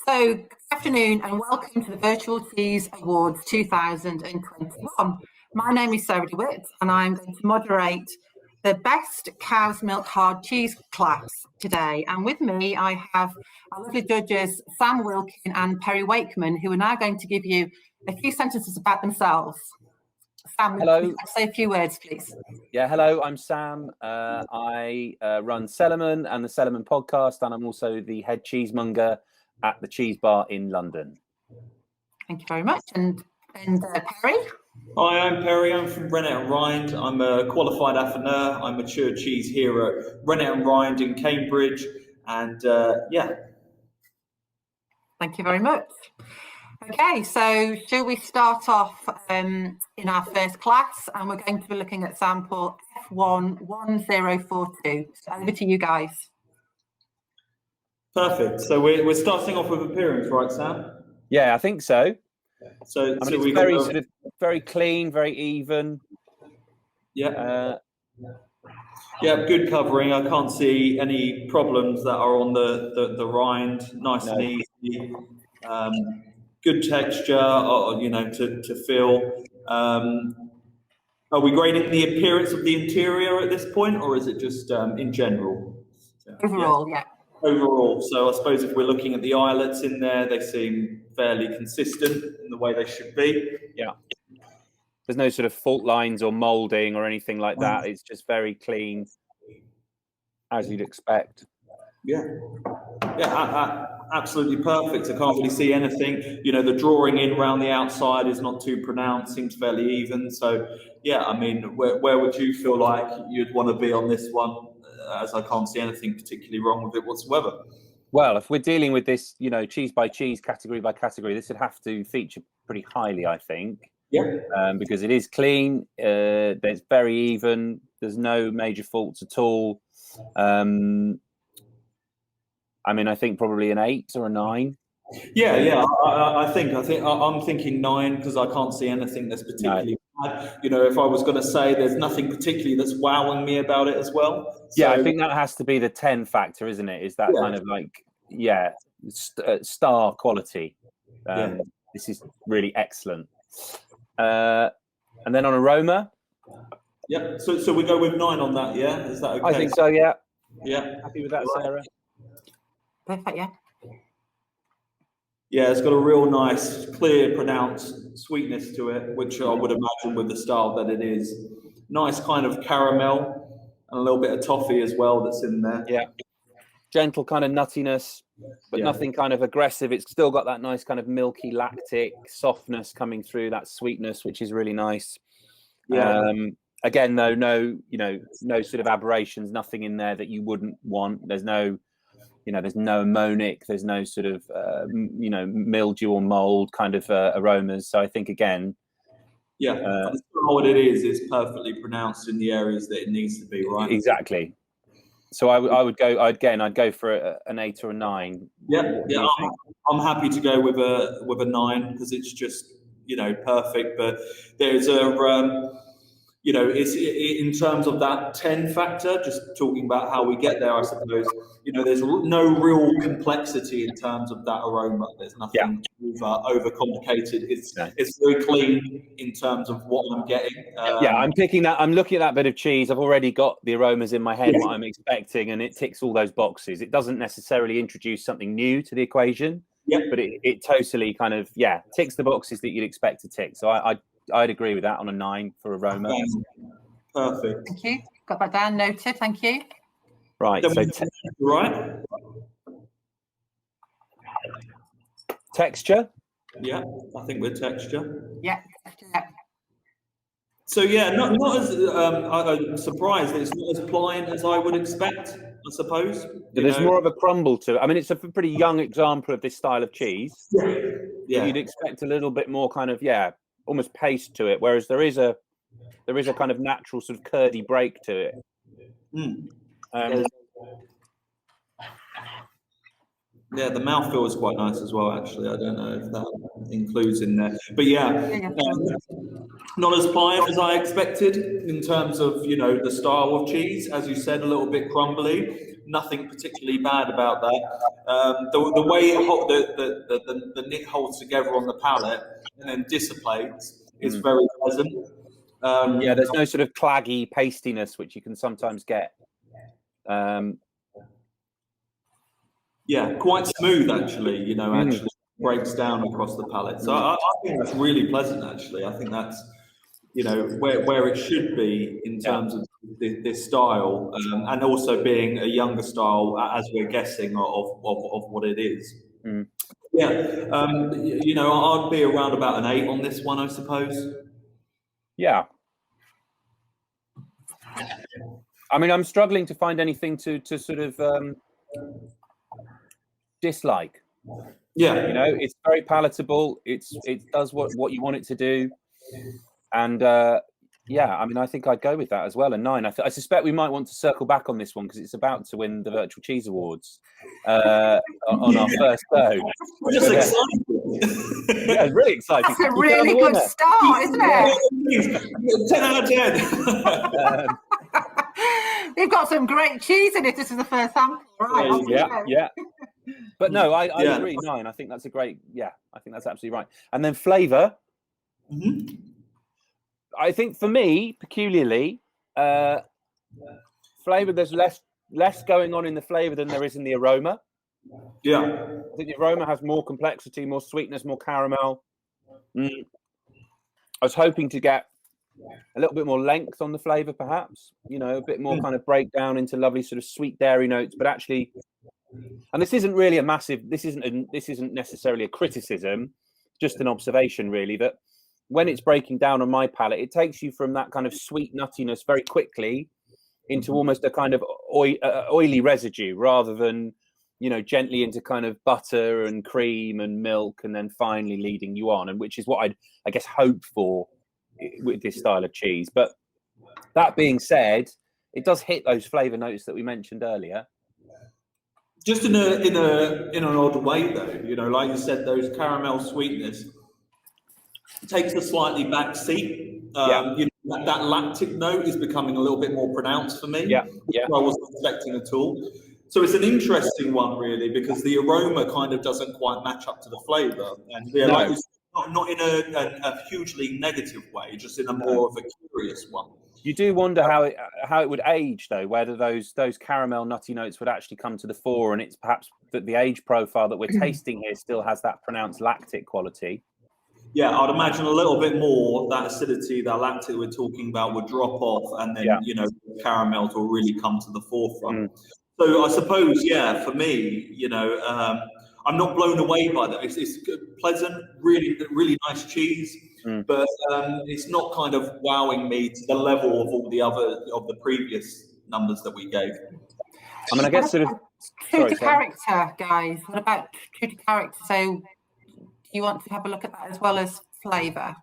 So, good afternoon and welcome to the Virtual Cheese Awards 2021. My name is Sarah DeWitt and I'm going to moderate the Best Cow's Milk Hard Cheese class today. And with me, I have our lovely judges, Sam Wilkin and Perry Wakeman, who are now going to give you a few sentences about themselves. Sam, hello. would you like to say a few words, please? Yeah, hello, I'm Sam. I run Cellarman and the Cellarman podcast, and I'm also the head cheesemonger at the Cheese Bar in London. Thank you very much. And Perry? Hi, I'm Perry. I'm from Rennet and Rind. I'm a qualified affineur. I mature cheese here at Rennet and Rind in Cambridge. And yeah. Thank you very much. Okay, so shall we start off in our first class, and we're going to be looking at sample F11042. So over to you guys. Perfect. So we're starting off with appearance, right, Sam? Yeah, I think so. So I mean, it's very sort of very clean, very even. Yeah. Yeah, good covering. I can't see any problems that are on the rind. Nice and easy. Good texture, to feel. Are we grading the appearance of the interior at this point, or is it just in general? Overall, yeah. Overall. So I suppose if we're looking at the eyelets in there, they seem fairly consistent in the way they should be. Yeah. There's no sort of fault lines or moulding or anything like that. It's just very clean, as you'd expect. Yeah. Yeah, absolutely perfect. I can't really see anything. You know, the drawing in around the outside is not too pronounced, seems fairly even. So, yeah, I mean, where would you feel like you'd want to be on this one? As I can't see anything particularly wrong with it whatsoever. Well, if we're dealing with this, cheese by cheese, category by category, this would have to feature pretty highly, I think. Yeah. Because it is clean, there's very even, there's no major faults at all. I mean, I think probably an 8 or a 9. Yeah. I'm thinking 9 because I can't see anything that's particularly bad. You know, if I was going to say there's nothing particularly that's wowing me about it as well. So, yeah, I think that has to be the 10 factor, isn't it? Is that kind of like, star quality. This is really excellent. And then on aroma. Yeah. So we go with 9 on that. Yeah. Is that okay? I think so. Yeah. Yeah. Happy with that, Sarah? Perfect. Yeah. Yeah, it's got a real nice, clear, pronounced sweetness to it, which I would imagine with the style that it is. Nice kind of caramel and a little bit of toffee as well that's in there. Yeah. Gentle kind of nuttiness, but nothing kind of aggressive. It's still got that nice kind of milky lactic softness coming through, that sweetness, which is really nice. Yeah. Again, though, no sort of aberrations, nothing in there that you wouldn't want. There's no ammonic, there's no sort of, mildew or mold kind of aromas. So I think, again... what it is perfectly pronounced in the areas that it needs to be, right? Exactly. So I'd go for an 8 or a 9. Yeah, I'm happy to go with a 9 because it's just, perfect. But there's it's in terms of that 10 factor, just talking about how we get there, I suppose, there's no real complexity in terms of that aroma. There's nothing over complicated. It's very clean in terms of what I'm getting. I'm picking that. I'm looking at that bit of cheese. I've already got the aromas in my head, what I'm expecting, and it ticks all those boxes. It doesn't necessarily introduce something new to the equation, but it totally kind of, ticks the boxes that you'd expect to tick. So I'd agree with that on a 9 for aroma. Perfect. Thank you. Got that down, noted. Thank you. Right. So texture. Yeah, I think with texture. Yeah. So not as I'm surprised that it's not as pliant as I would expect, I suppose. There's more of a crumble to it. I mean, it's a pretty young example of this style of cheese. Yeah. You'd expect a little bit more kind of almost paste to it, whereas there is a kind of natural sort of curdy break to it. Yeah, the mouthfeel is quite nice as well, actually. I don't know if that includes in there. But yeah, not as pliant as I expected in terms of, the style of cheese. As you said, a little bit crumbly. Nothing particularly bad about that. The way the nit holds together on the palate and then dissipates is very pleasant. Yeah, there's no sort of claggy pastiness, which you can sometimes get. Yeah, quite smooth actually, actually breaks down across the palate. So I think that's really pleasant actually. I think that's, where it should be in terms of this style, and also being a younger style, as we're guessing of what it is. Yeah, I'd be around about an 8 on this one, I suppose. Yeah. I mean, I'm struggling to find anything to sort of dislike. Yeah, it's very palatable. It does what you want it to do, and yeah, I mean, I think I'd go with that as well. A 9. I suspect we might want to circle back on this one because it's about to win the Virtual Cheese Awards on our first go. Just excited. Yeah, really exciting. That's a really good start, isn't it? 10 out of 10. We've got some great cheese in it. This is the first sample, right? Yeah. But no, I agree. 9. I think that's a great. Yeah, I think that's absolutely right. And then flavour. I think for me, peculiarly, flavour. There's less going on in the flavour than there is in the aroma. Yeah, I think the aroma has more complexity, more sweetness, more caramel. I was hoping to get a little bit more length on the flavour, perhaps. A bit more kind of breakdown into lovely sort of sweet dairy notes. But actually, and this isn't really a massive. This isn't necessarily a criticism, just an observation, really. That when it's breaking down on my palate, it takes you from that kind of sweet nuttiness very quickly into almost a kind of oily residue, rather than gently into kind of butter and cream and milk, and then finally leading you on, and which is what I guess hope for with this style of cheese. But that being said, it does hit those flavour notes that we mentioned earlier. Just in an odd way, though. Like you said, those caramel sweetness takes a slightly back seat. That lactic note is becoming a little bit more pronounced for me. Which I wasn't expecting at all. So it's an interesting one, really, because the aroma kind of doesn't quite match up to the flavour, and like you said, not in a hugely negative way, just in a more of a curious one. You do wonder how it would age, though, whether those caramel nutty notes would actually come to the fore, and it's perhaps that the age profile that we're tasting here still has that pronounced lactic quality. Yeah, I'd imagine a little bit more that acidity, that lactic we're talking about would drop off, and then caramels will really come to the forefront. So I suppose, for me, I'm not blown away by that. It's pleasant, really, really nice cheese, but it's not kind of wowing me to the level of all the previous numbers that we gave. I mean, I guess sort of true to character, guys. What about true to character? So, do you want to have a look at that as well as flavour?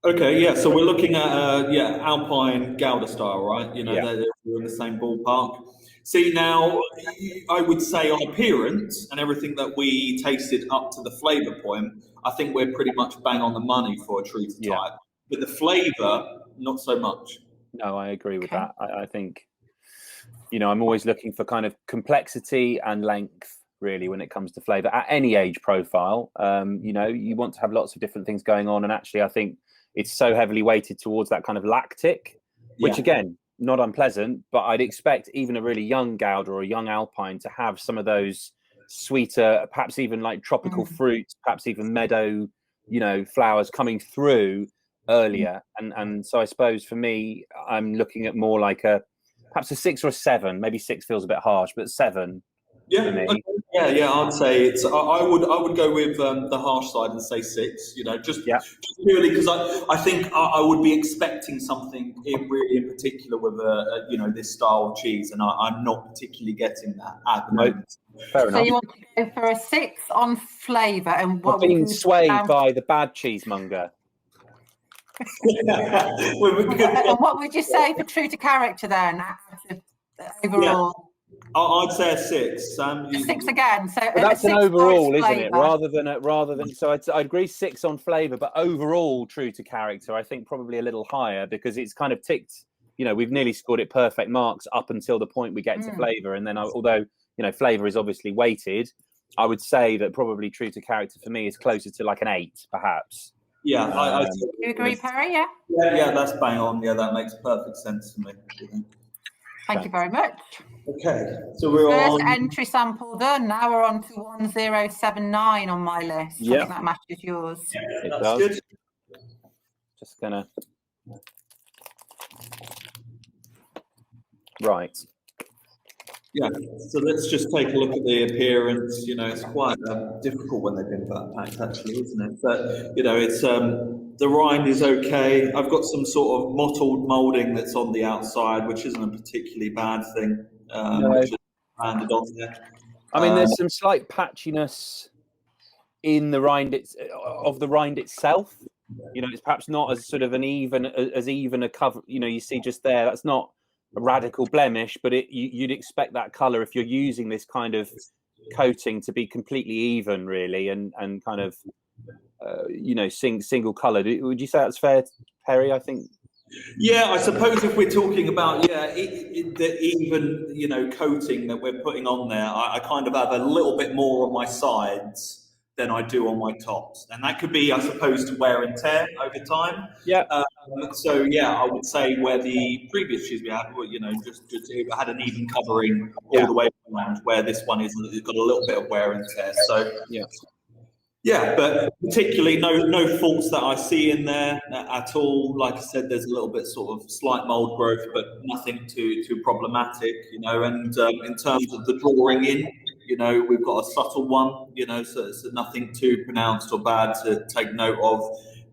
Okay, yeah. So we're looking at Alpine Gouda style, right? They're in the same ballpark. See, now, I would say on appearance and everything that we tasted up to the flavour point, I think we're pretty much bang on the money for a true to type. But the flavour, not so much. No, I agree with that. I think, I'm always looking for kind of complexity and length, really, when it comes to flavour at any age profile. You want to have lots of different things going on. And actually, I think it's so heavily weighted towards that kind of lactic, which again, not unpleasant, but I'd expect even a really young Gouda or a young Alpine to have some of those sweeter, perhaps even like tropical fruits, perhaps even meadow, flowers coming through earlier. And so I suppose for me, I'm looking at more like perhaps a 6 or a 7. Maybe 6 feels a bit harsh, but 7. Yeah, okay. Yeah. I'd say it's. I would go with the harsh side and say 6. Just purely because I think I would be expecting something really in particular with this style of cheese, and I'm not particularly getting that at the moment. Fair enough. So you want to go for a 6 on flavour, and what? Being swayed by the bad cheesemonger. And what would you say for true to character then, overall? I'd say a 6. Sam, A 6 again. So But that's an overall, isn't it? flavour. Rather than. So I'd agree 6 on flavour, but overall true to character, I think probably a little higher because it's kind of ticked. You know, we've nearly scored it perfect marks up until the point we get to flavour, and then although flavour is obviously weighted, I would say that probably true to character for me is closer to like an 8, perhaps. Yeah, Do you agree, Perry? Yeah. Yeah, that's bang on. Yeah, that makes perfect sense to me. Thank you very much. Okay, so we're First on entry sample done. Now we're on to 1079 on my list. Yeah. I think that matches yours. It that's does. good. Just gonna. Right. Yeah, so let's just take a look at the appearance. You know, it's quite difficult when they've been backpacked, actually, isn't it? But you know, it's the rind is okay. I've got some sort of mottled moulding that's on the outside, which isn't a particularly bad thing. No. Which is landed on there. I mean, there's some slight patchiness in the rind of the rind itself. You know, it's perhaps not as sort of an even a cover. You know, you see just there. That's not a radical blemish, but you'd expect that color if you're using this kind of coating to be completely even, really, and kind of single colored. Would you say that's fair, Perry? I think. Yeah, I suppose if we're talking about the even coating that we're putting on there, I kind of have a little bit more on my sides than I do on my tops, and that could be, I suppose, to wear and tear over time. Yeah. So yeah, I would say where the previous shoes we had, just it had an even covering all the way around, where this one is, it's got a little bit of wear and tear. So yeah, but particularly no faults that I see in there at all. Like I said, there's a little bit sort of slight mold growth, but nothing too problematic, And in terms of the drawing in, we've got a subtle one, so nothing too pronounced or bad to take note of,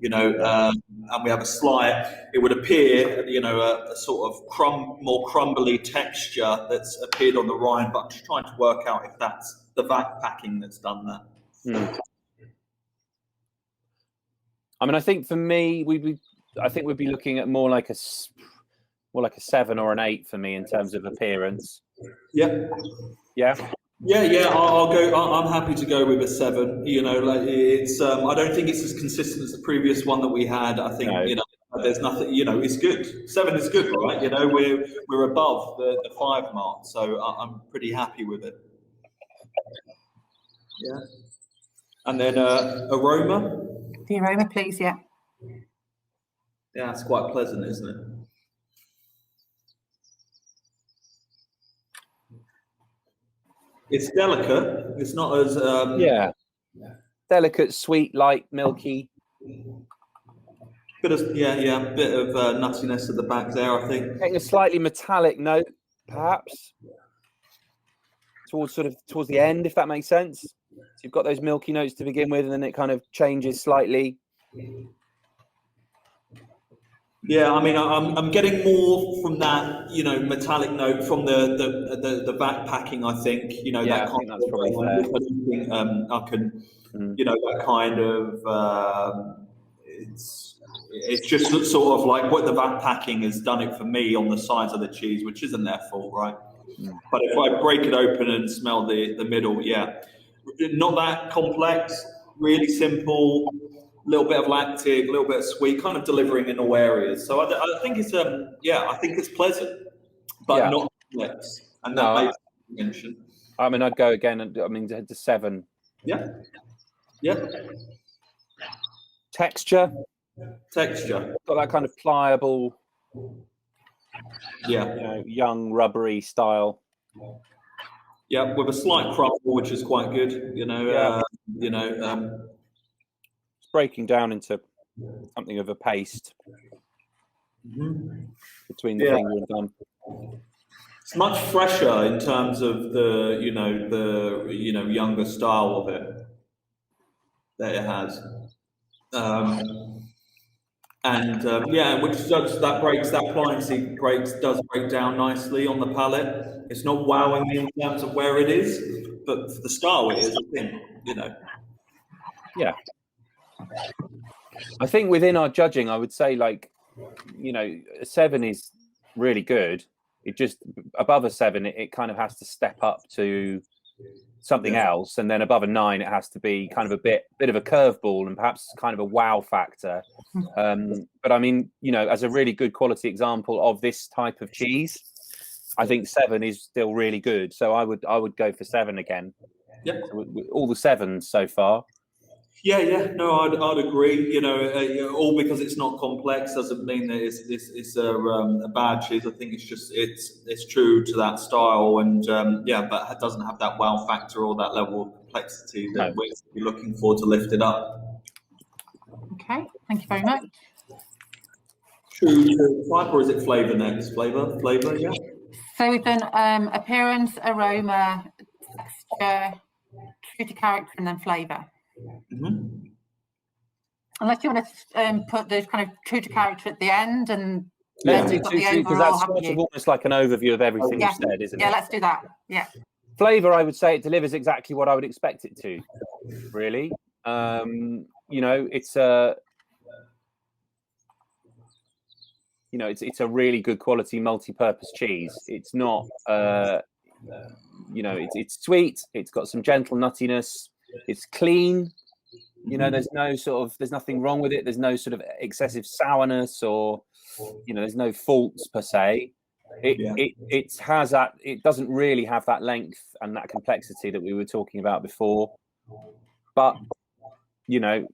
and we have a slight, it would appear, a sort of more crumbly texture that's appeared on the rind, but I'm just trying to work out if that's the backpacking that's done that. I mean, I think for me, we'd be looking at more like a 7 or an 8 for me in terms of appearance. Yeah. I'll go. I'm happy to go with a 7. It's. I don't think it's as consistent as the previous one that we had. I think there's nothing. It's good. 7 is good, right? We're above the 5 mark, so I'm pretty happy with it. Yeah. And then aroma. The aroma, please. Yeah. Yeah, it's quite pleasant, isn't it? It's delicate. It's not as delicate, sweet, light, milky. Bit of nuttiness at the back there, I think. Getting a slightly metallic note, perhaps towards the end, if that makes sense. So you've got those milky notes to begin with, and then it kind of changes slightly. Yeah, I mean, I'm getting more from that, metallic note from the backpacking. I think, I think that's probably fair. I can, that kind of. It's just sort of like what the backpacking has done it for me on the sides of the cheese, which isn't their fault, right? But if I break it open and smell the middle, not that complex, really simple. A little bit of lactic, a little bit of sweet, kind of delivering in all areas. So I think it's I think it's pleasant, but not complex. And that makes mention. I mean, I'd go again. I mean, the 7. Yeah. Texture. Got that kind of pliable. Young rubbery style. Yeah, with a slight crumble, which is quite good. Breaking down into something of a paste between the finger and thumb. It's much fresher in terms of the younger style of it that it has, which does that pliancy does break down nicely on the palate. It's not wowing me in terms of where it is, but for the style it is, I think, Yeah. I think within our judging, I would say a 7 is really good. It just above a 7, it kind of has to step up to something else, and then above a 9, it has to be kind of a bit of a curveball and perhaps kind of a wow factor. But I mean, you know, as a really good quality example of this type of cheese, I think 7 is still really good. So I would go for 7 again. Yeah, so all the 7s so far. Yeah. No, I'd agree. You know, all because it's not complex doesn't mean that it's a bad cheese. I think it's just it's true to that style, and but it doesn't have that wow factor or that level of complexity that we're looking for to lift it up. Okay, thank you very much. True to type, or is it flavour next? Flavour, yeah. So we've done appearance, aroma, texture, true to character, and then flavour. Mm-hmm. Unless you want to put those kind of true to character at the end, and let's do two, because that's sort of almost like an overview of everything you've said, isn't it? Yeah, let's do that. Yeah. Flavour, I would say it delivers exactly what I would expect it to. Really, you know, it's a it's a really good quality multi-purpose cheese. It's not you know, it's sweet. It's got some gentle nuttiness. It's clean. You know, there's nothing wrong with it. There's no sort of excessive sourness, or, you know, there's no faults per se. It has that. It doesn't really have that length and that complexity that we were talking about before. But, you know,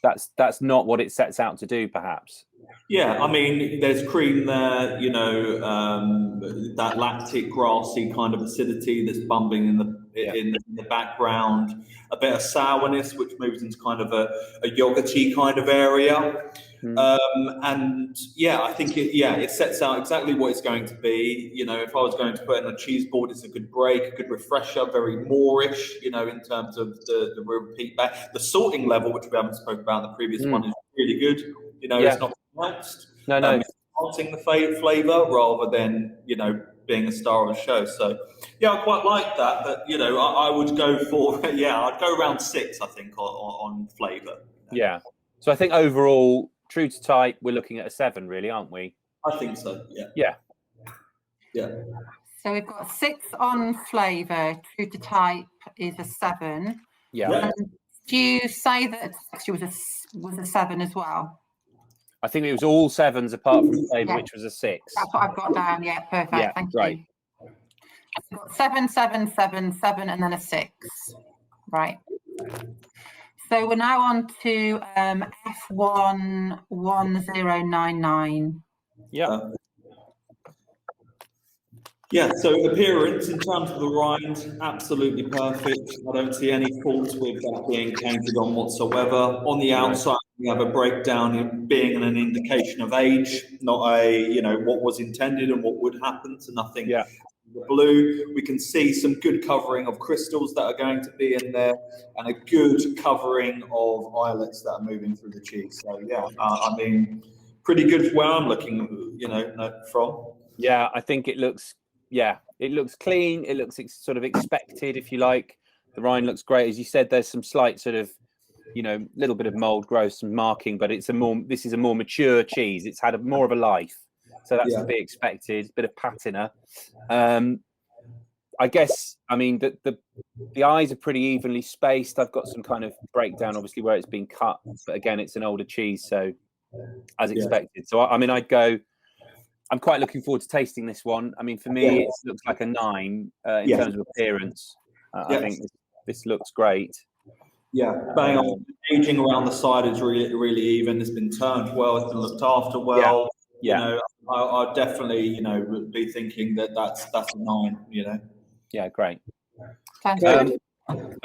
that's not what it sets out to do, perhaps. Yeah, I mean, there's cream there, you know, that lactic, grassy kind of acidity that's bumping in the background, a bit of sourness, which moves into kind of a yogurty kind of area. And yeah, I think it sets out exactly what it's going to be. You know, if I was going to put in a cheese board, it's a good break, a good refresher, very moreish, you know, in terms of the repeat back. The sorting level, which we haven't spoken about in the previous one, is really good. You know, it's not next. No. It's enhancing the flavour rather than, you know, being a star of the show. So yeah, I quite like that. But, you know, I would go for I'd go around 6, I think, on flavour. Yeah. So I think overall, true to type, we're looking at a 7, really, aren't we? I think so. Yeah. So we've got 6 on flavour. True to type is a 7. Yeah. Do you say that texture was a 7 as well? I think it was all 7s apart from flavour, which was a 6. That's what I've got down. Yeah, perfect. Yeah, thank right. you. I've got 7, 7, 7, 7, and then a 6. Right. So we're now on to F1 1099. Yeah. Yeah, so appearance in terms of the rind, absolutely perfect. I don't see any faults with that being painted on whatsoever. On the outside, we have a breakdown in being an indication of age, not a, you know, what was intended and what would happen to nothing. Yeah. The blue, we can see some good covering of crystals that are going to be in there, and a good covering of islets that are moving through the cheese. So yeah, I mean, pretty good where I'm looking, you know, from. Yeah, I think it looks. Yeah, it looks clean. It looks sort of expected, if you like. The rind looks great, as you said. There's some slight sort of, you know, little bit of mold growth, some marking, but this is a more mature cheese. It's had more of a life, so that's to be expected. Bit of patina. I guess. I mean, the eyes are pretty evenly spaced. I've got some kind of breakdown, obviously, where it's been cut, but again, it's an older cheese, so as expected. So I mean, I'd go. I'm quite looking forward to tasting this one. I mean, for me, it looks like a 9 in terms of appearance. I think this looks great. Yeah, bang on. Aging around the side is really even. It's been turned well. It's been looked after well. Yeah. You know, I definitely, you know, be thinking that's a 9. You know. Yeah, great. Sounds good.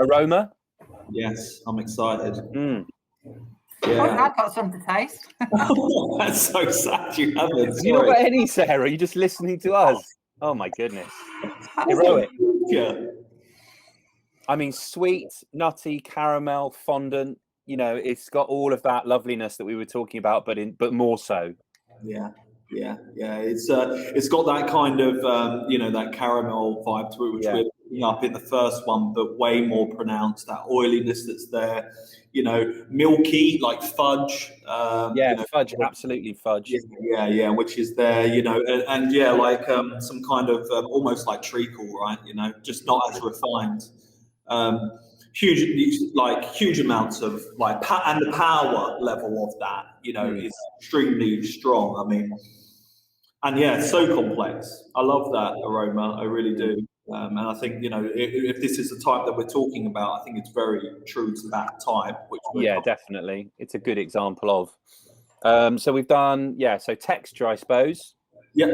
Aroma. Yes, I'm excited. Yeah. I've got some to taste. That's so sad you haven't. You not got any, Sarah? You're just listening to us. Oh my goodness. Heroic. Yeah. I mean, sweet, nutty, caramel, fondant. You know, it's got all of that loveliness that we were talking about, but more so. Yeah. It's got that kind of you know, that caramel vibe to it, which picking up in the first one, but way more pronounced. That oiliness that's there, you know, milky like fudge. Fudge, absolutely fudge. Yeah, which is there, you know, and yeah, like some kind of almost like treacle, right? You know, just not as refined. Huge amounts of like and the power level of that, you know, is extremely strong. I mean, and yeah, it's so complex. I love that aroma, I really do. And I think, you know, if this is the type that we're talking about, I think it's very true to that type. Definitely, it's a good example of. So we've done, so texture, I suppose. Yeah.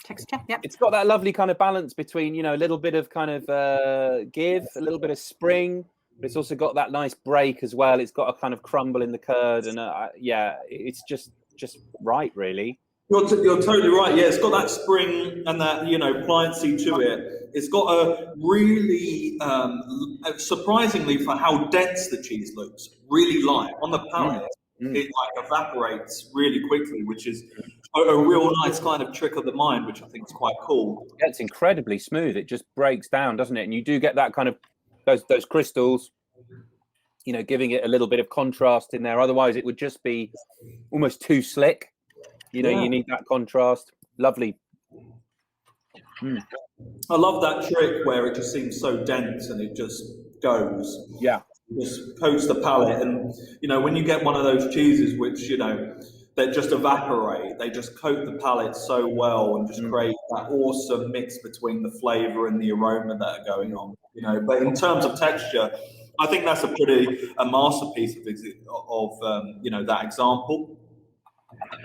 Texture, yeah. It's got that lovely kind of balance between, you know, a little bit of kind of give, a little bit of spring, but it's also got that nice break as well. It's got a kind of crumble in the curd, and it's just right, really. You're totally right. Yeah, it's got that spring and that, you know, pliancy to it. It's got a really, surprisingly for how dense the cheese looks, really light on the palate. It like evaporates really quickly, which is a real nice kind of trick of the mind, which I think is quite cool. Yeah, it's incredibly smooth. It just breaks down, doesn't it? And you do get that kind of those crystals, you know, giving it a little bit of contrast in there. Otherwise, it would just be almost too slick. You know, you need that contrast. Lovely. I love that trick where it just seems so dense and it just goes. Yeah. Just coats the palate. And, you know, when you get one of those cheeses which, you know, they just evaporate, they just coat the palate so well and just create that awesome mix between the flavour and the aroma that are going on. You know, but in terms of texture, I think that's a masterpiece of you know, that example.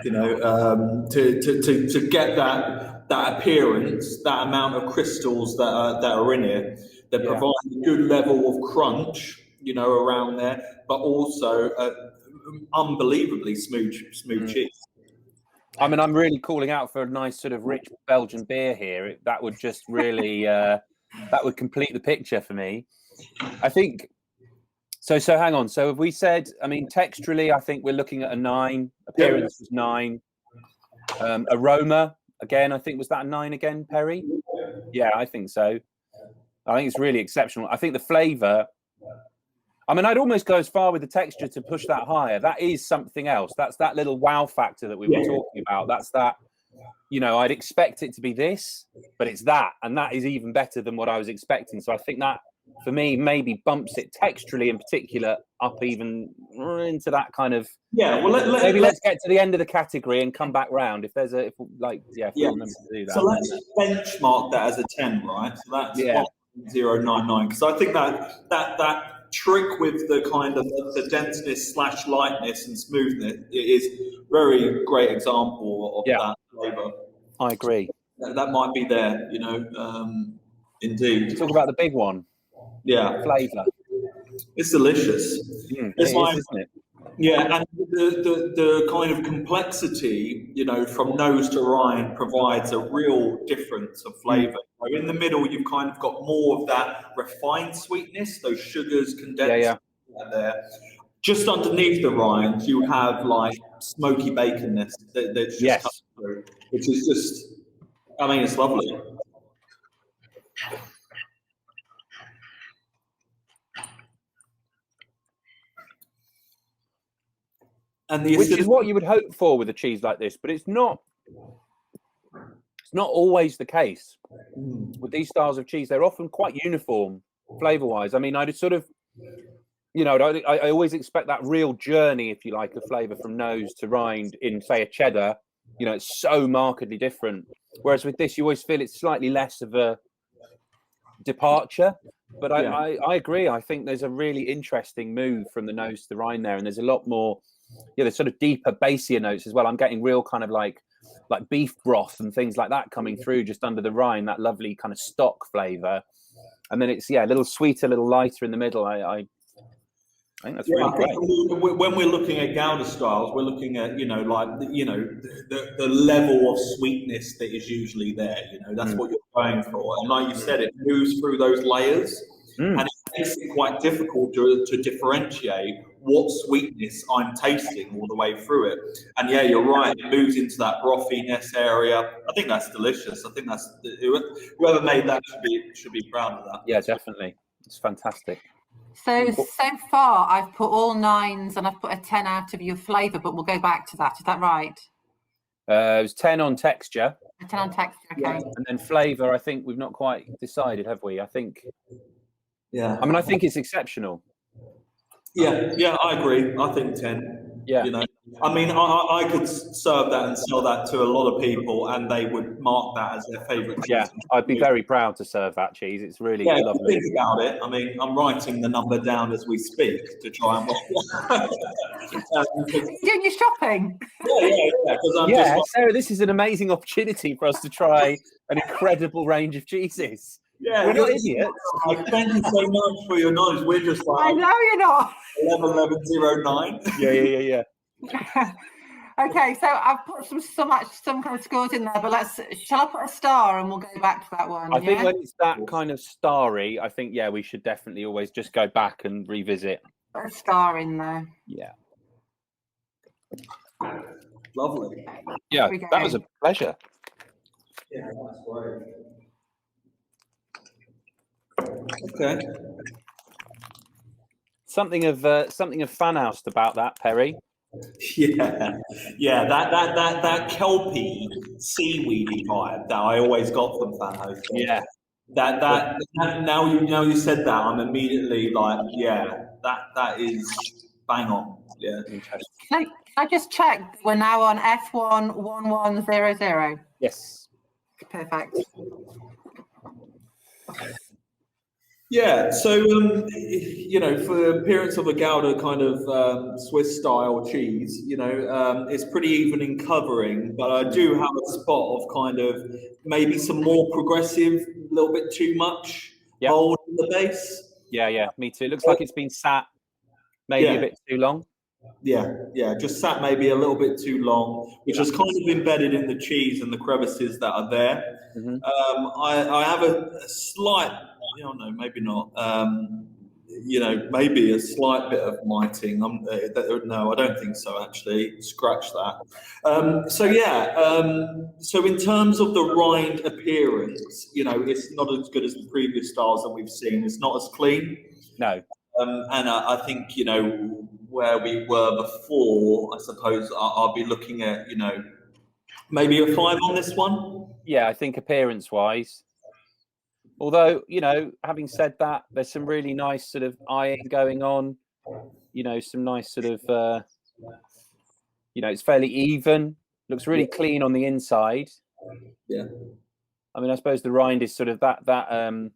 You know, to get that appearance, that amount of crystals that are in it, that provide a good level of crunch, you know, around there, but also unbelievably smooth cheese. I mean, I'm really calling out for a nice sort of rich Belgian beer here. That would just really that would complete the picture for me. I think. So hang on. So have we said, I mean, texturally, I think we're looking at a 9. Appearance was 9. Aroma, again, I think, was that a 9 again, Perry? Yeah, I think so. I think it's really exceptional. I think the flavour, I mean, I'd almost go as far with the texture to push that higher. That is something else. That's that little wow factor that we were talking about. That's that, you know, I'd expect it to be this, but it's that. And that is even better than what I was expecting. So I think that, for me, maybe bumps it texturally in particular up even into that kind of. Yeah, well, let's get to the end of the category and come back round if there's a we remember to do that. So let's benchmark that as a 10, right? So that's 0.099, because I think that trick with the kind of the denseness / lightness and smoothness is very great example of that flavour. I agree. That might be there, you know. Indeed. Talk about the big one. Yeah, flavour. It's delicious. It's like, isn't it? Yeah, and the kind of complexity, you know, from nose to rind provides a real difference of flavour. So in the middle, you've kind of got more of that refined sweetness, those sugars condensed there. Just underneath the rind, you have like smoky baconness that's just come through, which is just, I mean, it's lovely. And which is what you would hope for with a cheese like this, but it's not always the case with these styles of cheese. They're often quite uniform flavor-wise. I mean, I'd sort of, you know, I always expect that real journey, if you like, of flavor from nose to rind in, say, a cheddar. You know, it's so markedly different. Whereas with this, you always feel it's slightly less of a departure. But I agree. I think there's a really interesting move from the nose to the rind there, and there's a lot more. There's sort of deeper, bassier notes as well. I'm getting real kind of like beef broth and things like that coming through just under the rind, that lovely kind of stock flavour. And then it's, a little sweeter, a little lighter in the middle. I think that's really great. When we're looking at Gouda styles, we're looking at, you know, like, you know, the level of sweetness that is usually there. You know, that's what you're going for. And like you said, it moves through those layers. And it makes it quite difficult to differentiate what sweetness I'm tasting all the way through it. And yeah, you're right. It moves into that brothiness area. I think that's delicious. I think that's whoever made that should be proud of that. Yeah, definitely. It's fantastic. So far, I've put all 9s and I've put a 10 out of your flavour, but we'll go back to that. Is that right? It was 10 on texture. A 10 on texture, okay. Yeah. And then flavour, I think we've not quite decided, have we? I think. Yeah. I mean, I think it's exceptional. Yeah, I agree. I think 10. Yeah. You know, I mean, I could serve that and sell that to a lot of people, and they would mark that as their favourite cheese. Yeah, I'd be very proud to serve that cheese. It's really lovely. Think about it. I mean, I'm writing the number down as we speak to try and. Are you doing your shopping? Yeah. Sarah, this is an amazing opportunity for us to try an incredible range of cheeses. Yeah, we're not idiots. Thank you so much for your knowledge. We're just like, I know you're not. 1109. Yeah. Okay, so I've put some kind of scores in there, but shall I put a star and we'll go back to that one? I think when it's that kind of starry, I think we should definitely always just go back and revisit. Put a star in there. Yeah. Lovely. Yeah, that was a pleasure. Yeah, that's great. Okay. Something of Fanhouse about that, Perry. Yeah. That kelpy seaweedy vibe that I always got from Fanhouse. Yeah. That now you said that, I'm immediately like, yeah, that is bang on. Yeah. Can I just check? We're now on F11100. Yes. Perfect. Yeah, so for appearance of a Gouda kind of Swiss style cheese, it's pretty even in covering, but I do have a spot of kind of maybe some more progressive, a little bit too much mold in the base. Yeah, me too. It looks like it's been sat maybe a bit too long. Yeah, just sat maybe a little bit too long, which is kind of embedded in the cheese and the crevices that are there. Mm-hmm. I have a slight, no, maybe not. Maybe a slight bit of miting. No, I don't think so. Actually, scratch that. So in terms of the rind appearance, it's not as good as the previous styles that we've seen. It's not as clean. No. And I think, where we were before, I suppose I'll be looking at, maybe a 5 on this one. Yeah, I think appearance-wise. Although, having said that, there's some really nice sort of iron going on. Some nice sort of, it's fairly even. Looks really clean on the inside. Yeah. I mean, I suppose the rind is sort of that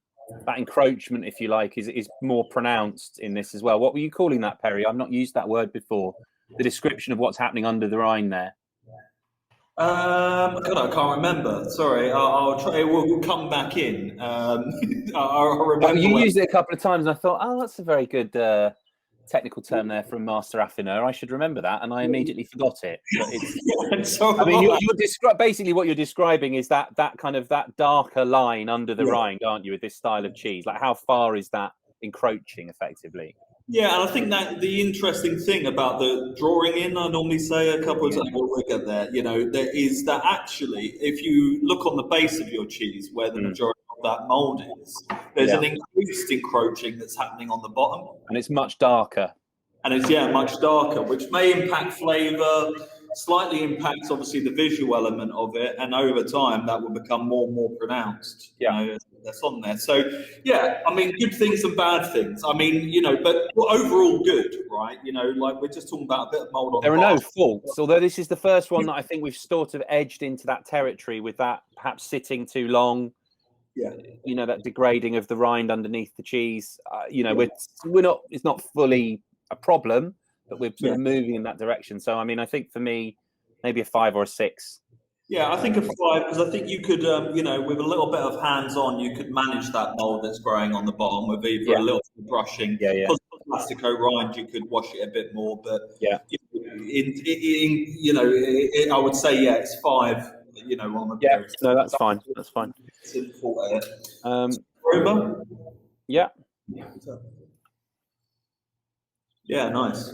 encroachment, if you like, is more pronounced in this as well. What were you calling that, Perry? I've not used that word before. The description of what's happening under the rind there. God, I can't remember. Sorry, I'll try. We'll come back in. I'll remember. You used it a couple of times, and I thought, oh, that's a very good technical term there from Master Affiner. I should remember that, and I immediately forgot it. But I mean, basically what you're describing is that kind of that darker line under the rind, aren't you, with this style of cheese? Like, how far is that encroaching effectively? Yeah, and I think that the interesting thing about the drawing in, I normally say a couple of times, we'll get there, there is that actually, if you look on the base of your cheese, where the majority of that mold is, there's an increased encroaching that's happening on the bottom. And it's much darker. And it's, much darker, which may impact flavour, slightly impacts, obviously, the visual element of it, and over time, that will become more and more pronounced. That's on there. So, I mean, good things and bad things. I mean, but overall good, right? Like we're just talking about a bit of mold on. There are no faults, although this is the first one that I think we've sort of edged into that territory with that perhaps sitting too long. Yeah. That degrading of the rind underneath the cheese. We're not. It's not fully a problem, but we're sort of moving in that direction. So, I mean, I think for me, maybe a 5 or a 6. Yeah, I think a 5, because I think you could, with a little bit of hands-on, you could manage that mold that's growing on the bottom with either a little bit of brushing. Because of Plastico rind, you could wash it a bit more. But I would say it's 5. On the no, that's fine. That's fine. Aroma? Yeah. Yeah, nice.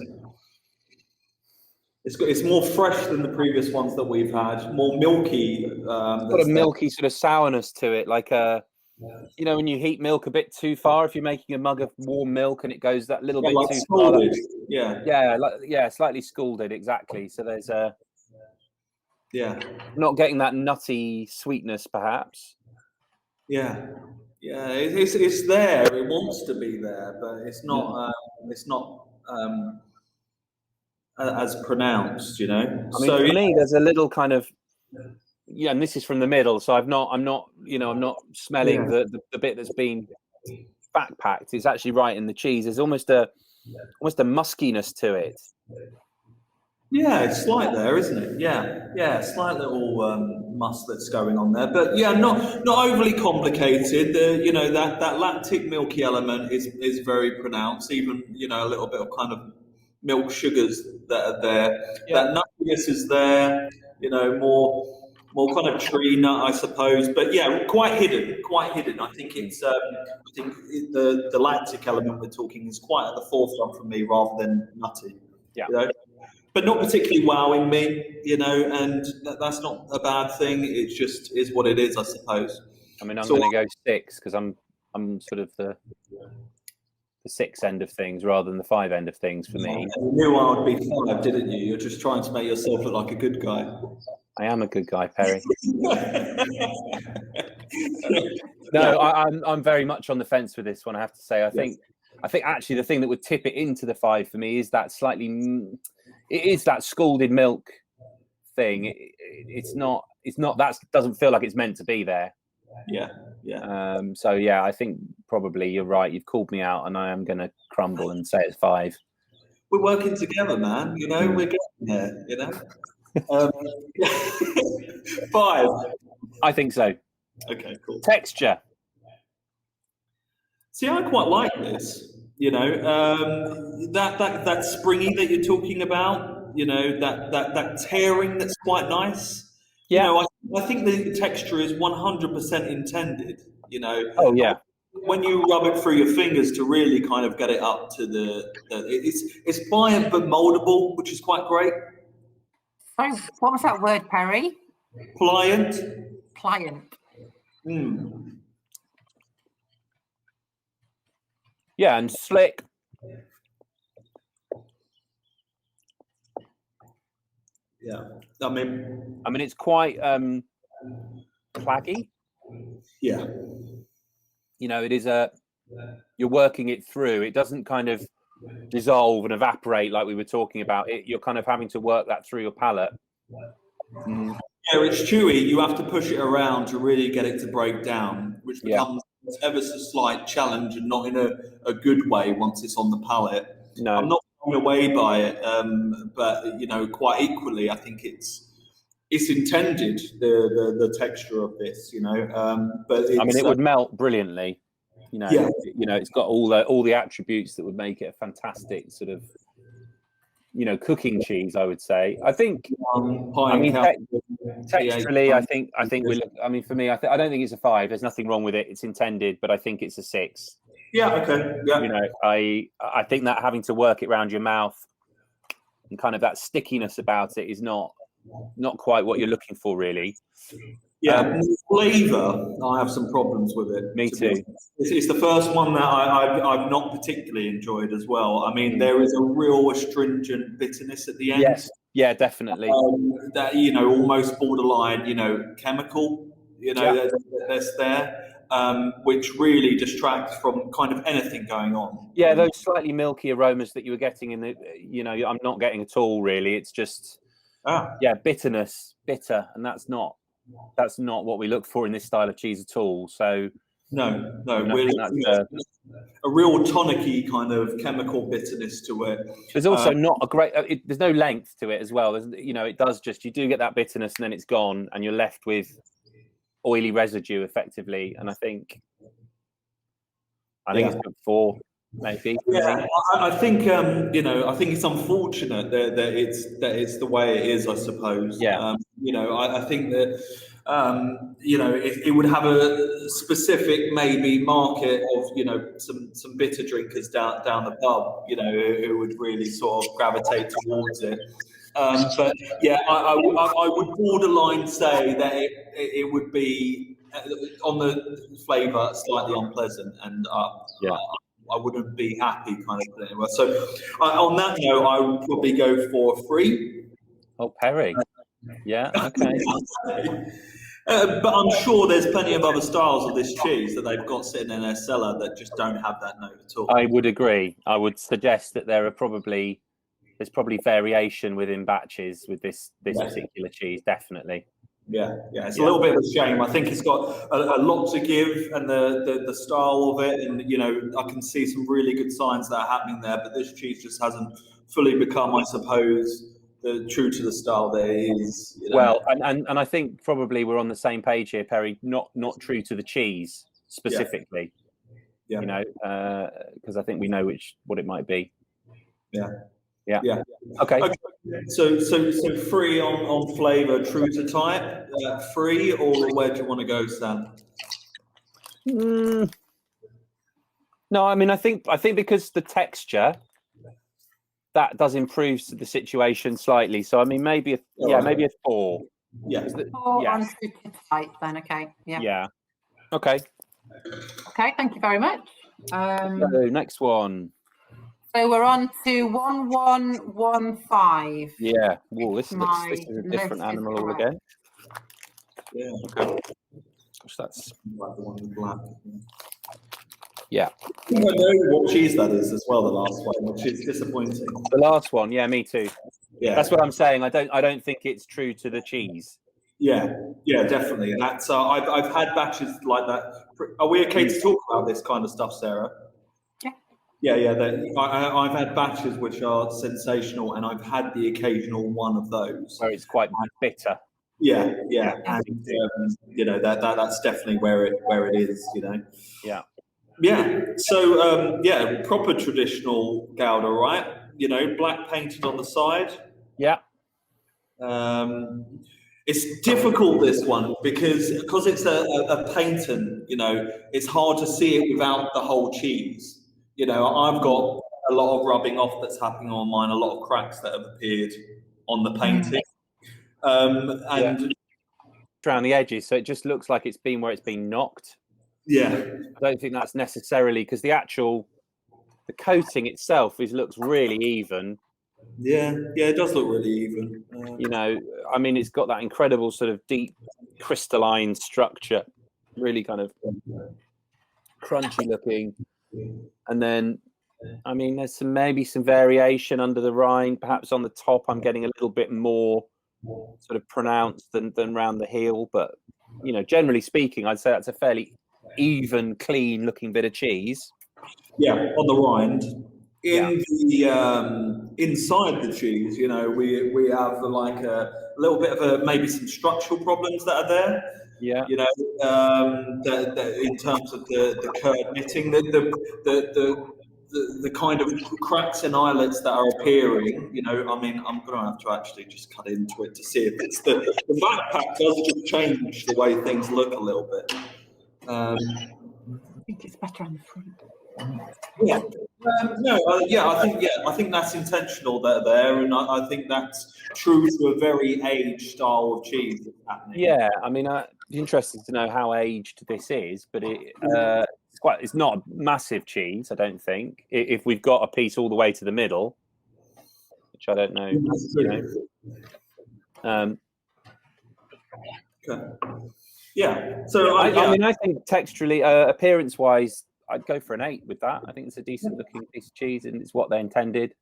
It's more fresh than the previous ones that we've had. More milky. It's got a milky sort of sourness to it, like you know, when you heat milk a bit too far, if you're making a mug of warm milk and it goes that little bit like too scalded. far. Yeah, slightly scalded, exactly. So there's not getting that nutty sweetness, perhaps. Yeah, it's there. It wants to be there, but it's not. It's not as pronounced, you know. I mean, so for me, there's a little kind of and this is from the middle, so I'm not smelling the bit that's been backpacked. It's actually right in the cheese. There's almost a muskiness to it. Yeah, it's slight there, isn't it? Yeah, slight little must that's going on there, but yeah, not overly complicated. That lactic milky element is very pronounced. Even a little bit of kind of milk sugars that are there. Yeah. That nuttiness is there. More kind of tree nut, I suppose, but yeah, quite hidden. I think it's the lactic element we're talking is quite at the forefront for me rather than nutty. Yeah. But not particularly wowing me, and that's not a bad thing. It just is what it is, I suppose. I mean, I'm going to go 6 because I'm sort of the 6 end of things rather than the 5 end of things for me. You knew I would be 5, didn't you? You're just trying to make yourself look like a good guy. I am a good guy, Perry. No, I'm very much on the fence with this one, I have to say. I think actually the thing that would tip it into the 5 for me is that it is that scalded milk thing. It's not that doesn't feel like it's meant to be there. Yeah. So yeah, I think probably you're right. You've called me out, and I am going to crumble and say it's 5. We're working together, man. We're getting there. 5. I think so. Okay, cool. Texture. See, I quite like this. That springy that you're talking about. That tearing that's quite nice. Yeah. I think the texture is 100% intended. Oh yeah. When you rub it through your fingers to really kind of get it up to it's pliant but moldable, which is quite great. So, what was that word, Perry? Pliant. Yeah, and slick. Yeah, I mean, it's quite claggy. Yeah. It is you're working it through. It doesn't kind of dissolve and evaporate like we were talking about. You're kind of having to work that through your palate. Yeah, it's chewy. You have to push it around to really get it to break down, which becomes ever so slight challenge, and not in a good way once it's on the palate. No, I'm not blown away by it, but quite equally, I think it's intended, the texture of this, but it's, it would melt brilliantly. It's got all the attributes that would make it a fantastic sort of cooking cheese, I would say. I think texturally, I think we look. I mean, for me, I don't think it's a 5. There's nothing wrong with it. It's intended, but I think it's a 6. Yeah. Okay. Yeah. I think that having to work it around your mouth and kind of that stickiness about it is not quite what you're looking for, really. Yeah, flavour, I have some problems with it. Me too. It's the first one that I've not particularly enjoyed as well. I mean, there is a real astringent bitterness at the end. Yes, yeah, definitely. That almost borderline, chemical. That's there, which really distracts from kind of anything going on. Yeah, those slightly milky aromas that you were getting in the, I'm not getting at all. Really, it's just bitter, and that's not what we look for in this style of cheese at all. So no, really, a real tonic-y kind of chemical bitterness to it. There's also not a great. There's no length to it as well. It does you do get that bitterness, and then it's gone, and you're left with oily residue effectively. And I think it's good 4. Maybe. Yeah, I think I think it's unfortunate that it's the way it is, I suppose. Yeah. I think that You know, it would have a specific maybe market of, you know, some bitter drinkers down the pub, you know, who would really sort of gravitate towards it. But yeah, I would borderline say that it would be on the flavour slightly unpleasant, and I wouldn't be happy kind of thing. So on that note, I would probably go for 3. Oh, Perry. Yeah. Okay. But I'm sure there's plenty of other styles of this cheese that they've got sitting in their cellar that just don't have that note at all. I would agree. I would suggest that there's probably variation within batches with this particular cheese, definitely. Yeah, it's a little bit of a shame. I think it's got a lot to give, and the style of it, and you know, I can see some really good signs that are happening there. But this cheese just hasn't fully become, I suppose, true to the style that it is. You know? Well, and I think probably we're on the same page here, Perry. Not true to the cheese specifically. Yeah. You know, because I think we know what it might be. Yeah. Okay. So 3 on flavour, true to type. 3, or where do you want to go, Sam? No, I mean, I think because the texture, that does improve the situation slightly. So I mean, maybe a 4. Yeah. 4 on true to type then. Okay. Yeah. Yeah. Okay. Okay. Thank you very much. So next one. So we're on to 1115. Yeah. Whoa, this is a different list animal is all correct. again. Yeah. Okay. Gosh, that's Like the one in black. yeah. I think I know what cheese that is as well. The last one, which is disappointing. The last one, yeah, me too. Yeah, that's what I'm saying. I don't think it's true to the cheese. Yeah, definitely. That's I've had batches like that. Are we okay to talk about this kind of stuff, Sarah? Yeah. I've had batches which are sensational, and I've had the occasional one of those where it's quite bitter. Yeah, and you know that's definitely where it is. You know. Yeah. So proper traditional Gouda, right? You know, black painted on the side. Yeah. It's difficult, this one, because it's a patent. You know, it's hard to see it without the whole cheese. You know, I've got a lot of rubbing off that's happening on mine, a lot of cracks that have appeared on the painting. And around the edges, so it just looks like it's been where it's been knocked. Yeah, I don't think that's necessarily because the coating itself looks really even. Yeah, it does look really even. You know, I mean, it's got that incredible sort of deep crystalline structure, really kind of crunchy looking. And then, I mean, there's maybe some variation under the rind. Perhaps on the top, I'm getting a little bit more sort of pronounced than round the heel. But, you know, generally speaking, I'd say that's a fairly even, clean looking bit of cheese. Yeah, on the rind. In the inside the cheese, you know, we have like a little bit of maybe some structural problems that are there. Yeah, you know, in terms of the curd knitting, the kind of cracks and eyelets that are appearing. You know, I mean, I'm going to have to actually just cut into it to see if it's the backpack does just change the way things look a little bit. I think it's better on the front. Yeah. I think that's intentional there, and I think that's true to a very aged style of cheese that's happening. Yeah, I mean, I'd be interested to know how aged this is, but it's not a massive cheese, I don't think. If we've got a piece all the way to the middle, which I don't know. You know. Okay. Yeah. So I mean, I think texturally, appearance-wise, I'd go for an 8 with that. I think it's a decent looking piece of cheese, and it's what they intended.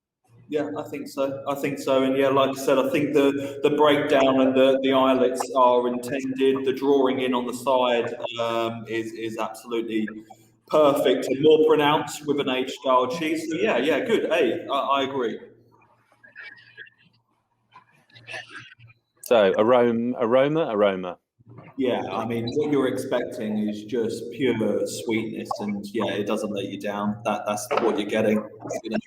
Yeah, I think so. And yeah, like I said, I think the breakdown and the eyelets are intended. The drawing in on the side is absolutely perfect and more pronounced with an aged style cheese. So yeah, good. 8. I agree. So aroma. Yeah, I mean, what you're expecting is just pure sweetness, and yeah, it doesn't let you down. That's what you're getting. You know?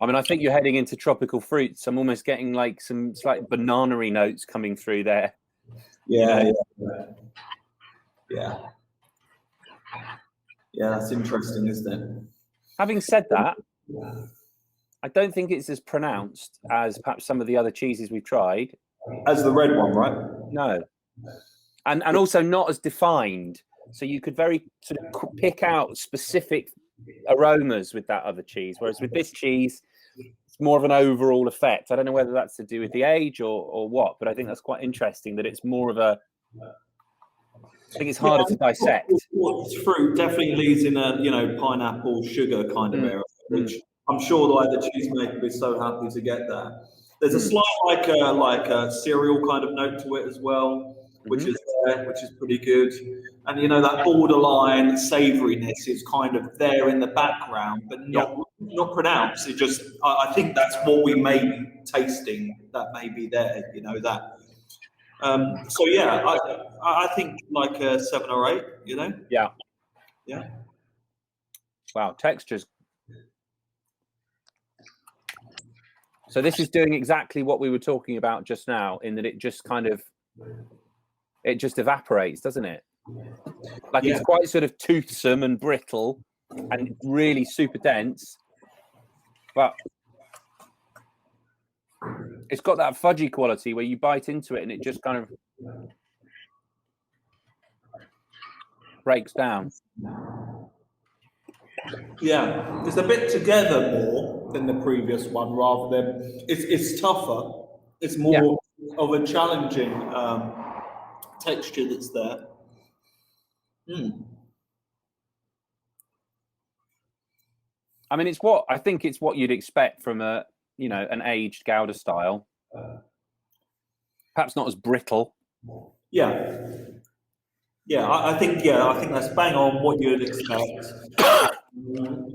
I mean, I think you're heading into tropical fruits. I'm almost getting like some slight banana-y notes coming through there. Yeah, yeah. That's interesting, isn't it? Having said that, I don't think it's as pronounced as perhaps some of the other cheeses we've tried. As the red one, right? No. And also not as defined. So you could very sort of pick out specific aromas with that other cheese. Whereas with this cheese, it's more of an overall effect. I don't know whether that's to do with the age or what, but I think that's quite interesting that it's more of a, I think it's harder to dissect. Fruit definitely leads in a, pineapple, sugar kind of area, which I'm sure the cheesemaker would be so happy to get that. There's a slight like a cereal kind of note to it as well, which is there, which is pretty good. And that borderline savouriness is kind of there in the background, but not pronounced. It just, I think that's what we may be tasting. That may be there, that. So yeah, I think like a 7 or 8. Yeah. Wow, textures. So this is doing exactly what we were talking about just now, in that it just evaporates, doesn't it? Like it's quite sort of toothsome and brittle and really super dense, but it's got that fudgy quality where you bite into it and it just kind of breaks down. Yeah, it's a bit together more than the previous one, rather than it's tougher. It's more of a challenging texture that's there. I mean, I think it's what you'd expect from an aged Gouda style. Perhaps not as brittle. Yeah, I think that's bang on what you'd expect.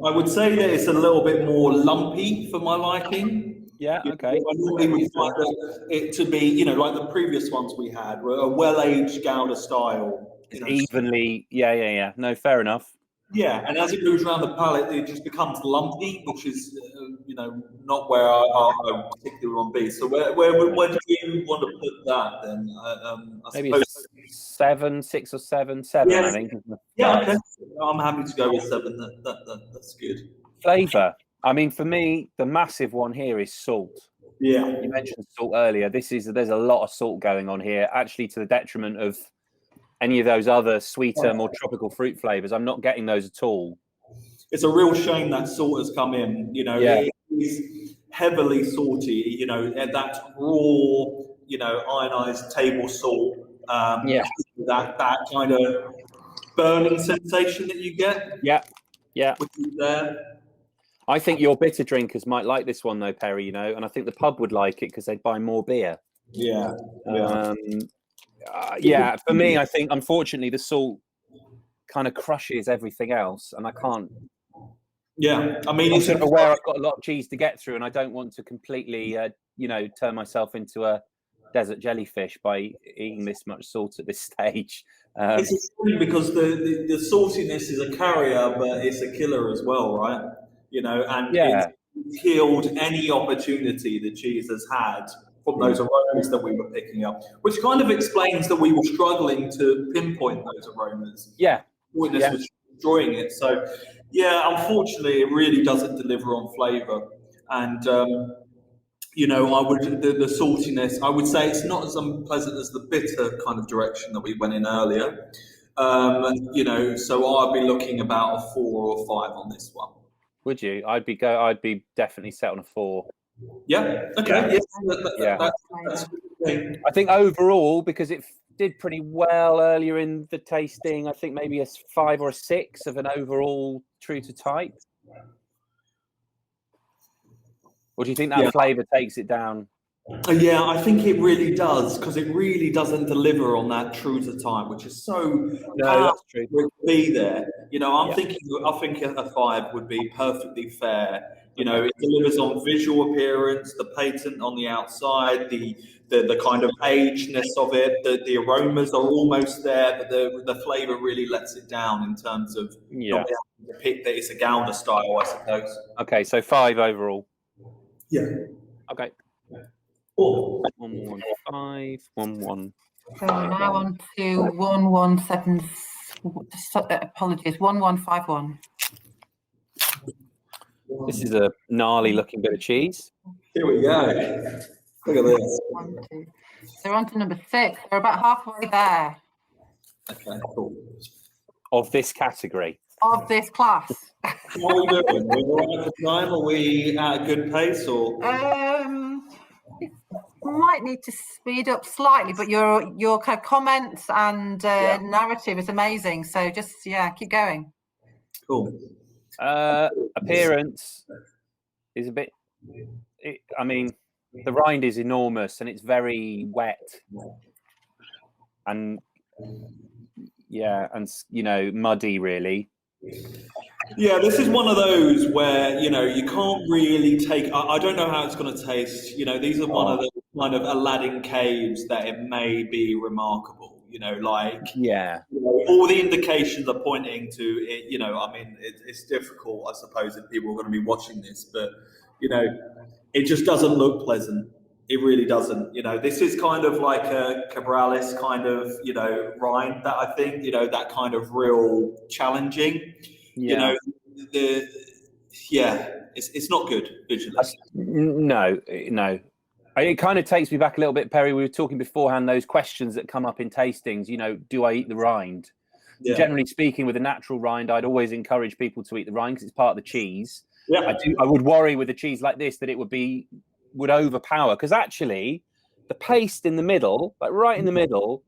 I would say that it's a little bit more lumpy for my liking. Yeah, okay. I normally would find it to be, like the previous ones we had, were a well-aged Gouda style. Evenly, yeah. No, fair enough. Yeah, and as it moves around the palate, it just becomes lumpy, which is, not where I particularly want to be. So where do you want to put that then? Maybe 6 or 7, I think. Yeah, okay. I'm happy to go with 7. That's good. Flavour. I mean, for me, the massive one here is salt. Yeah. You mentioned salt earlier. There's a lot of salt going on here, actually to the detriment of any of those other sweeter, more tropical fruit flavors. I'm not getting those at all. It's a real shame that salt has come in. It is heavily salty. That raw, ionized table salt. That kind of burning sensation that you get. Yeah. Which is there. I think your bitter drinkers might like this one though, Perry. And I think the pub would like it because they'd buy more beer. Yeah. For me, I think unfortunately the salt kind of crushes everything else, and I can't. Yeah, I mean, I'm sort of aware I've got a lot of cheese to get through, and I don't want to completely, turn myself into a desert jellyfish by eating this much salt at this stage. It's a shame because the saltiness is a carrier, but it's a killer as well, right? It's killed any opportunity the cheese has had from those aromas that we were picking up, which kind of explains that we were struggling to pinpoint those aromas. Witness was enjoying it. So, unfortunately, it really doesn't deliver on flavour. And, the saltiness, I would say it's not as unpleasant as the bitter kind of direction that we went in earlier. So I'd be looking about a 4 or 5 on this one. Would you? I'd be definitely set on a 4. Yeah. Okay. That's I think overall, because it did pretty well earlier in the tasting, I think maybe a 5 or a 6 of an overall true to type. Or do you think that flavour takes it down? Yeah, I think it really does, because it really doesn't deliver on that true to type, which is so that's true. To be there. I think a 5 would be perfectly fair. It delivers on visual appearance, the patent on the outside, the kind of agedness of it. The aromas are almost there, but the flavour really lets it down in terms of not being able to pick that it's a Gouda style, I suppose. Okay, so 5 overall. Yeah. Okay. 4. 115, 115. So we're now on to 1177. Apologies, 1151. This is a gnarly looking bit of cheese. Here we go. Look at this. 1, 2. So we're on to number 6. We're about halfway there. Okay, cool. Of this category. Of this class. How are we doing? Are we all right for time? Are we at a good pace or? Might need to speed up slightly, but your kind of comments and narrative is amazing. So just keep going. Cool. Appearance is a bit. I mean, the rind is enormous and it's very wet, and muddy really. Yeah, this is one of those where, you can't really take, I don't know how it's going to taste. These are one of the kind of Aladdin caves that it may be remarkable, all the indications are pointing to it, it's difficult, I suppose, if people are going to be watching this, but, it just doesn't look pleasant. It really doesn't. This is kind of like a Cabrales kind of, rind that I think, that kind of real challenging. Yeah. It's not good visually. No. It kind of takes me back a little bit, Perry. We were talking beforehand, those questions that come up in tastings, do I eat the rind? Yeah. Generally speaking, with a natural rind, I'd always encourage people to eat the rind because it's part of the cheese. Yeah. I would worry with a cheese like this that it would overpower, because actually the paste in the middle, like right in the middle,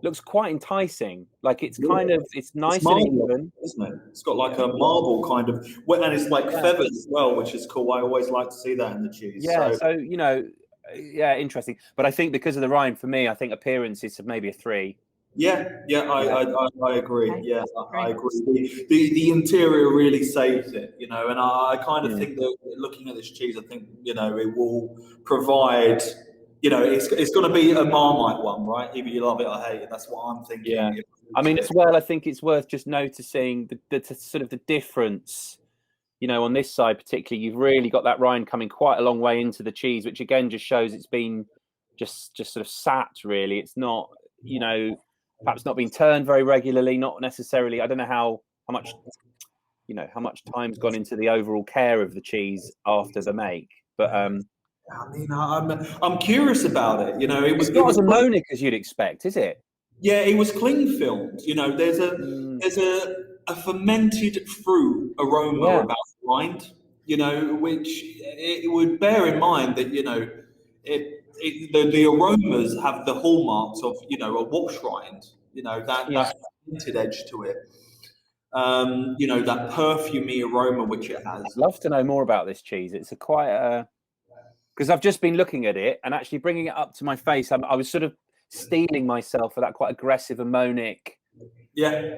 looks quite enticing. Like it's kind of, it's nice and even, isn't it? It's got like a marble kind of, and it's like feathers as well, which is cool. I always like to see that in the cheese. Yeah, so interesting. But I think because of the rind, for me, I think appearance is maybe a 3. I agree. Yeah, I agree. The interior really saves it, and I kind of think that looking at this cheese, I think it will provide. It's going to be a Marmite one, right? Either you love it or hate it. That's what I'm thinking. Yeah. I mean, as well, I think it's worth just noticing the sort of the difference. On this side particularly, you've really got that rind coming quite a long way into the cheese, which again just shows it's been just sort of sat. Really, it's not. Perhaps not being turned very regularly, not necessarily. I don't know how much time's gone into the overall care of the cheese after the make, but I'm curious about it. It's not as ammonic as you'd expect, is it? Yeah, it was cling filmed. There's a fermented fruit aroma about the rind. Which it would bear in mind that the aromas have the hallmarks of a wash rind. That fermented edge to it. That perfumey aroma which it has. I'd love to know more about this cheese. It's because I've just been looking at it and actually bringing it up to my face. I was sort of steeling myself for that quite aggressive ammonic. Yeah.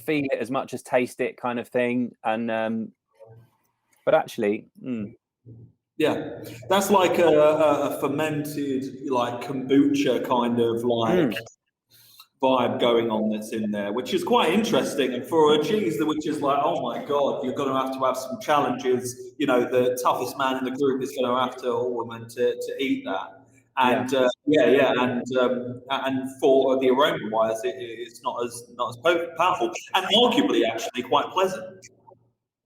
Feel it as much as taste it kind of thing, and but actually. Yeah, that's like a fermented, like kombucha kind of vibe going on that's in there, which is quite interesting. And for a cheese which is like, oh my God, you're going to have some challenges. The toughest man in the group is going to have to eat that. And and for the aroma wise, it's not as powerful, and arguably actually quite pleasant.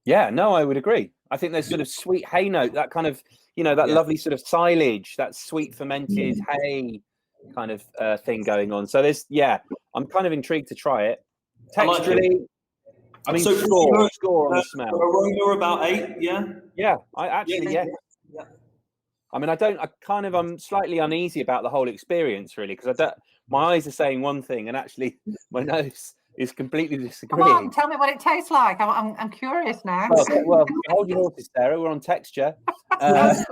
Yeah, no, I would agree. I think there's sort of sweet hay note, that kind of, that lovely sort of silage, that sweet fermented hay kind of thing going on. So I'm kind of intrigued to try it. Texturally, so score on the smell. Aroma about 8, yeah? Yeah, I mean, I'm slightly uneasy about the whole experience, really, because my eyes are saying one thing and actually my nose is completely disagreeing. Come on, tell me what it tastes like. I'm curious now. Well, hold your horses, Sarah. We're on texture. That's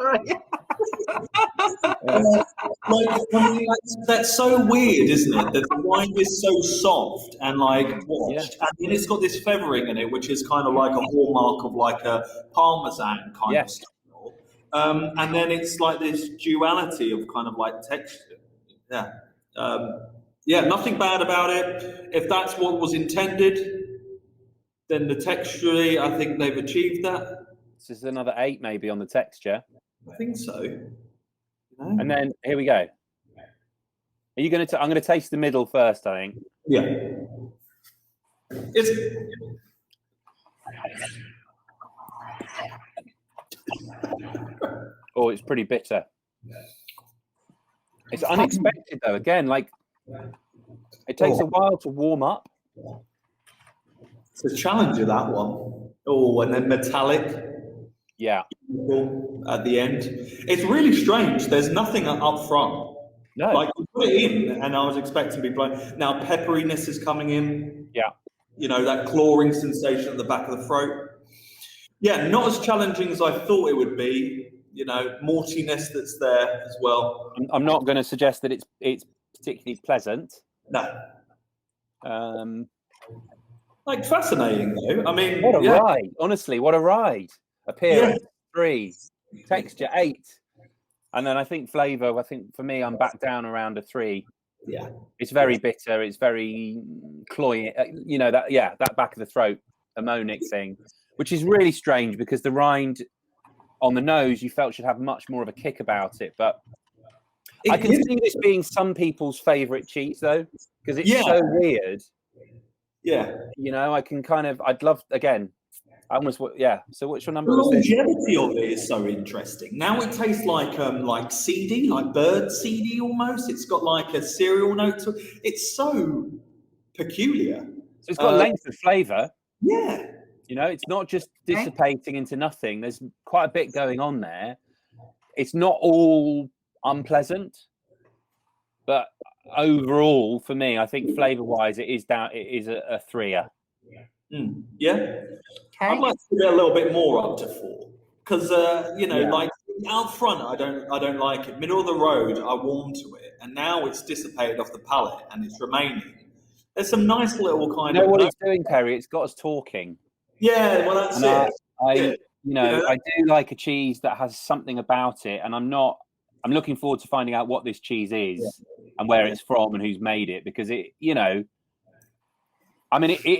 so weird, isn't it? That the wine is so soft and washed, and then it's got this feathering in it, which is kind of like a hallmark of like a Parmesan kind of style. And then it's like this duality of kind of like texture. Nothing bad about it. If that's what was intended, then the texturally, I think they've achieved that. This is another 8 maybe on the texture. I think so. And then here we go. Are you going to? I'm going to taste the middle first, I think. Yeah. It's Oh, it's pretty bitter. It's unexpected though. Again, like it takes a while to warm up. It's a challenger, that one. Oh, and then metallic. Yeah. At the end. It's really strange. There's nothing up front. No. Like you put it in, and I was expecting to be blown. Now pepperiness is coming in. Yeah. You know, that clawing sensation at the back of the throat. Yeah, not as challenging as I thought it would be. You know, maltiness that's there as well. I'm not going to suggest that it's particularly pleasant. No. Like fascinating though. I mean, what a ride! Honestly, what a ride! Appearance 3, texture 8, and then I think flavour. I think for me, I'm back down around a 3. Yeah, it's very bitter. It's very cloying. You know that back of the throat, ammonic thing, which is really strange because the rind on the nose you felt should have much more of a kick about it, but I can see this being some people's favourite cheese though, because it's so weird. Yeah, you know, I'd love again. I almost So what's your number? The longevity of it is so interesting. Now it tastes like seedy, like bird seedy almost. It's got like a cereal note to it. It's so peculiar. So it's got length of flavour. Yeah. You know, it's not just dissipating into nothing. There's quite a bit going on there. It's not all unpleasant, but overall, for me, I think flavour-wise, it is a 3-er. Yeah. Okay. I'd like to get a little bit more up to 4 because like out front, I don't like it. Middle of the road, I warm to it, and now it's dissipated off the palate and it's remaining. There's some nice little kind of. You know what it's doing, Perry? It's got us talking. Yeah, well, that's it. I do like a cheese that has something about it, and I'm looking forward to finding out what this cheese is and where it's from and who's made it, because it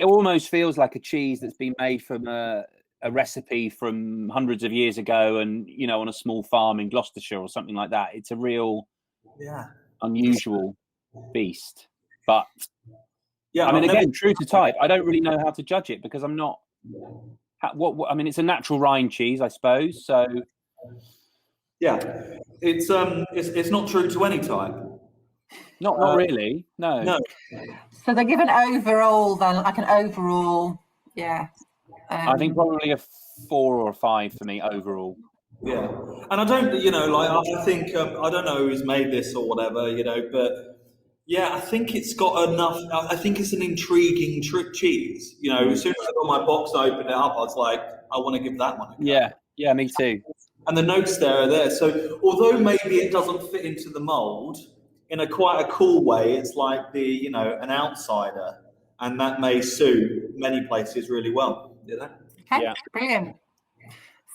almost feels like a cheese that's been made from a recipe from hundreds of years ago and, on a small farm in Gloucestershire or something like that. It's a real unusual beast. But, again, true to type, I don't really know how to judge it because I'm not... it's a natural rind cheese, I suppose, so... Yeah, it's not true to any type. Not really, no. No. So they give an overall then, like an overall, I think probably a 4 or a 5 for me overall. Yeah, and I don't, I think I don't know who's made this or whatever, but I think it's got enough. I think it's an intriguing cheese. As soon as I got my box and opened it up, I was like, I want to give that one a go. Yeah, me too. And the notes there are there. So although maybe it doesn't fit into the mold, in quite a cool way, it's like an outsider, and that may suit many places really well. Okay, brilliant.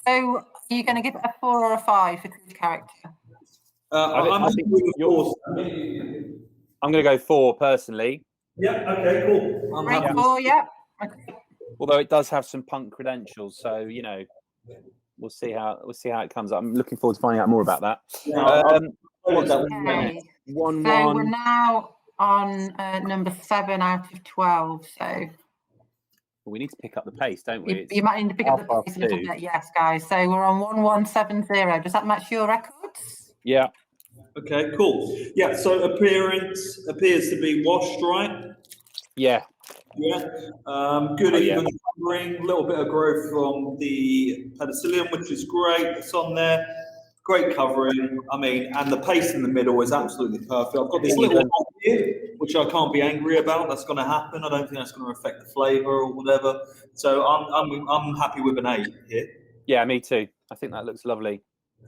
So are you going to give it a 4 or a 5 for this character? I'm going to go 4 personally. Yeah. Okay. Cool. I'm happy. 4. Yeah. Okay. Although it does have some punk credentials, so we'll see how it comes up. I'm looking forward to finding out more about that. Okay. 1-1. So we're now on number 7 out of 12. So we need to pick up the pace, don't we? You might need to pick up the pace a little bit, yes, guys. So we're on 1170. Does that match your records? Yeah. Okay, cool. Yeah, so appearance appears to be washed, right? Yeah. Yeah. Good even covering, a little bit of growth from the penicillium, which is great. It's on there. Great covering. And the paste in the middle is absolutely perfect. I've got this little one here, which I can't be angry about. That's going to happen. I don't think that's going to affect the flavour or whatever. So I'm happy with an 8 here. Yeah, me too. I think that looks lovely.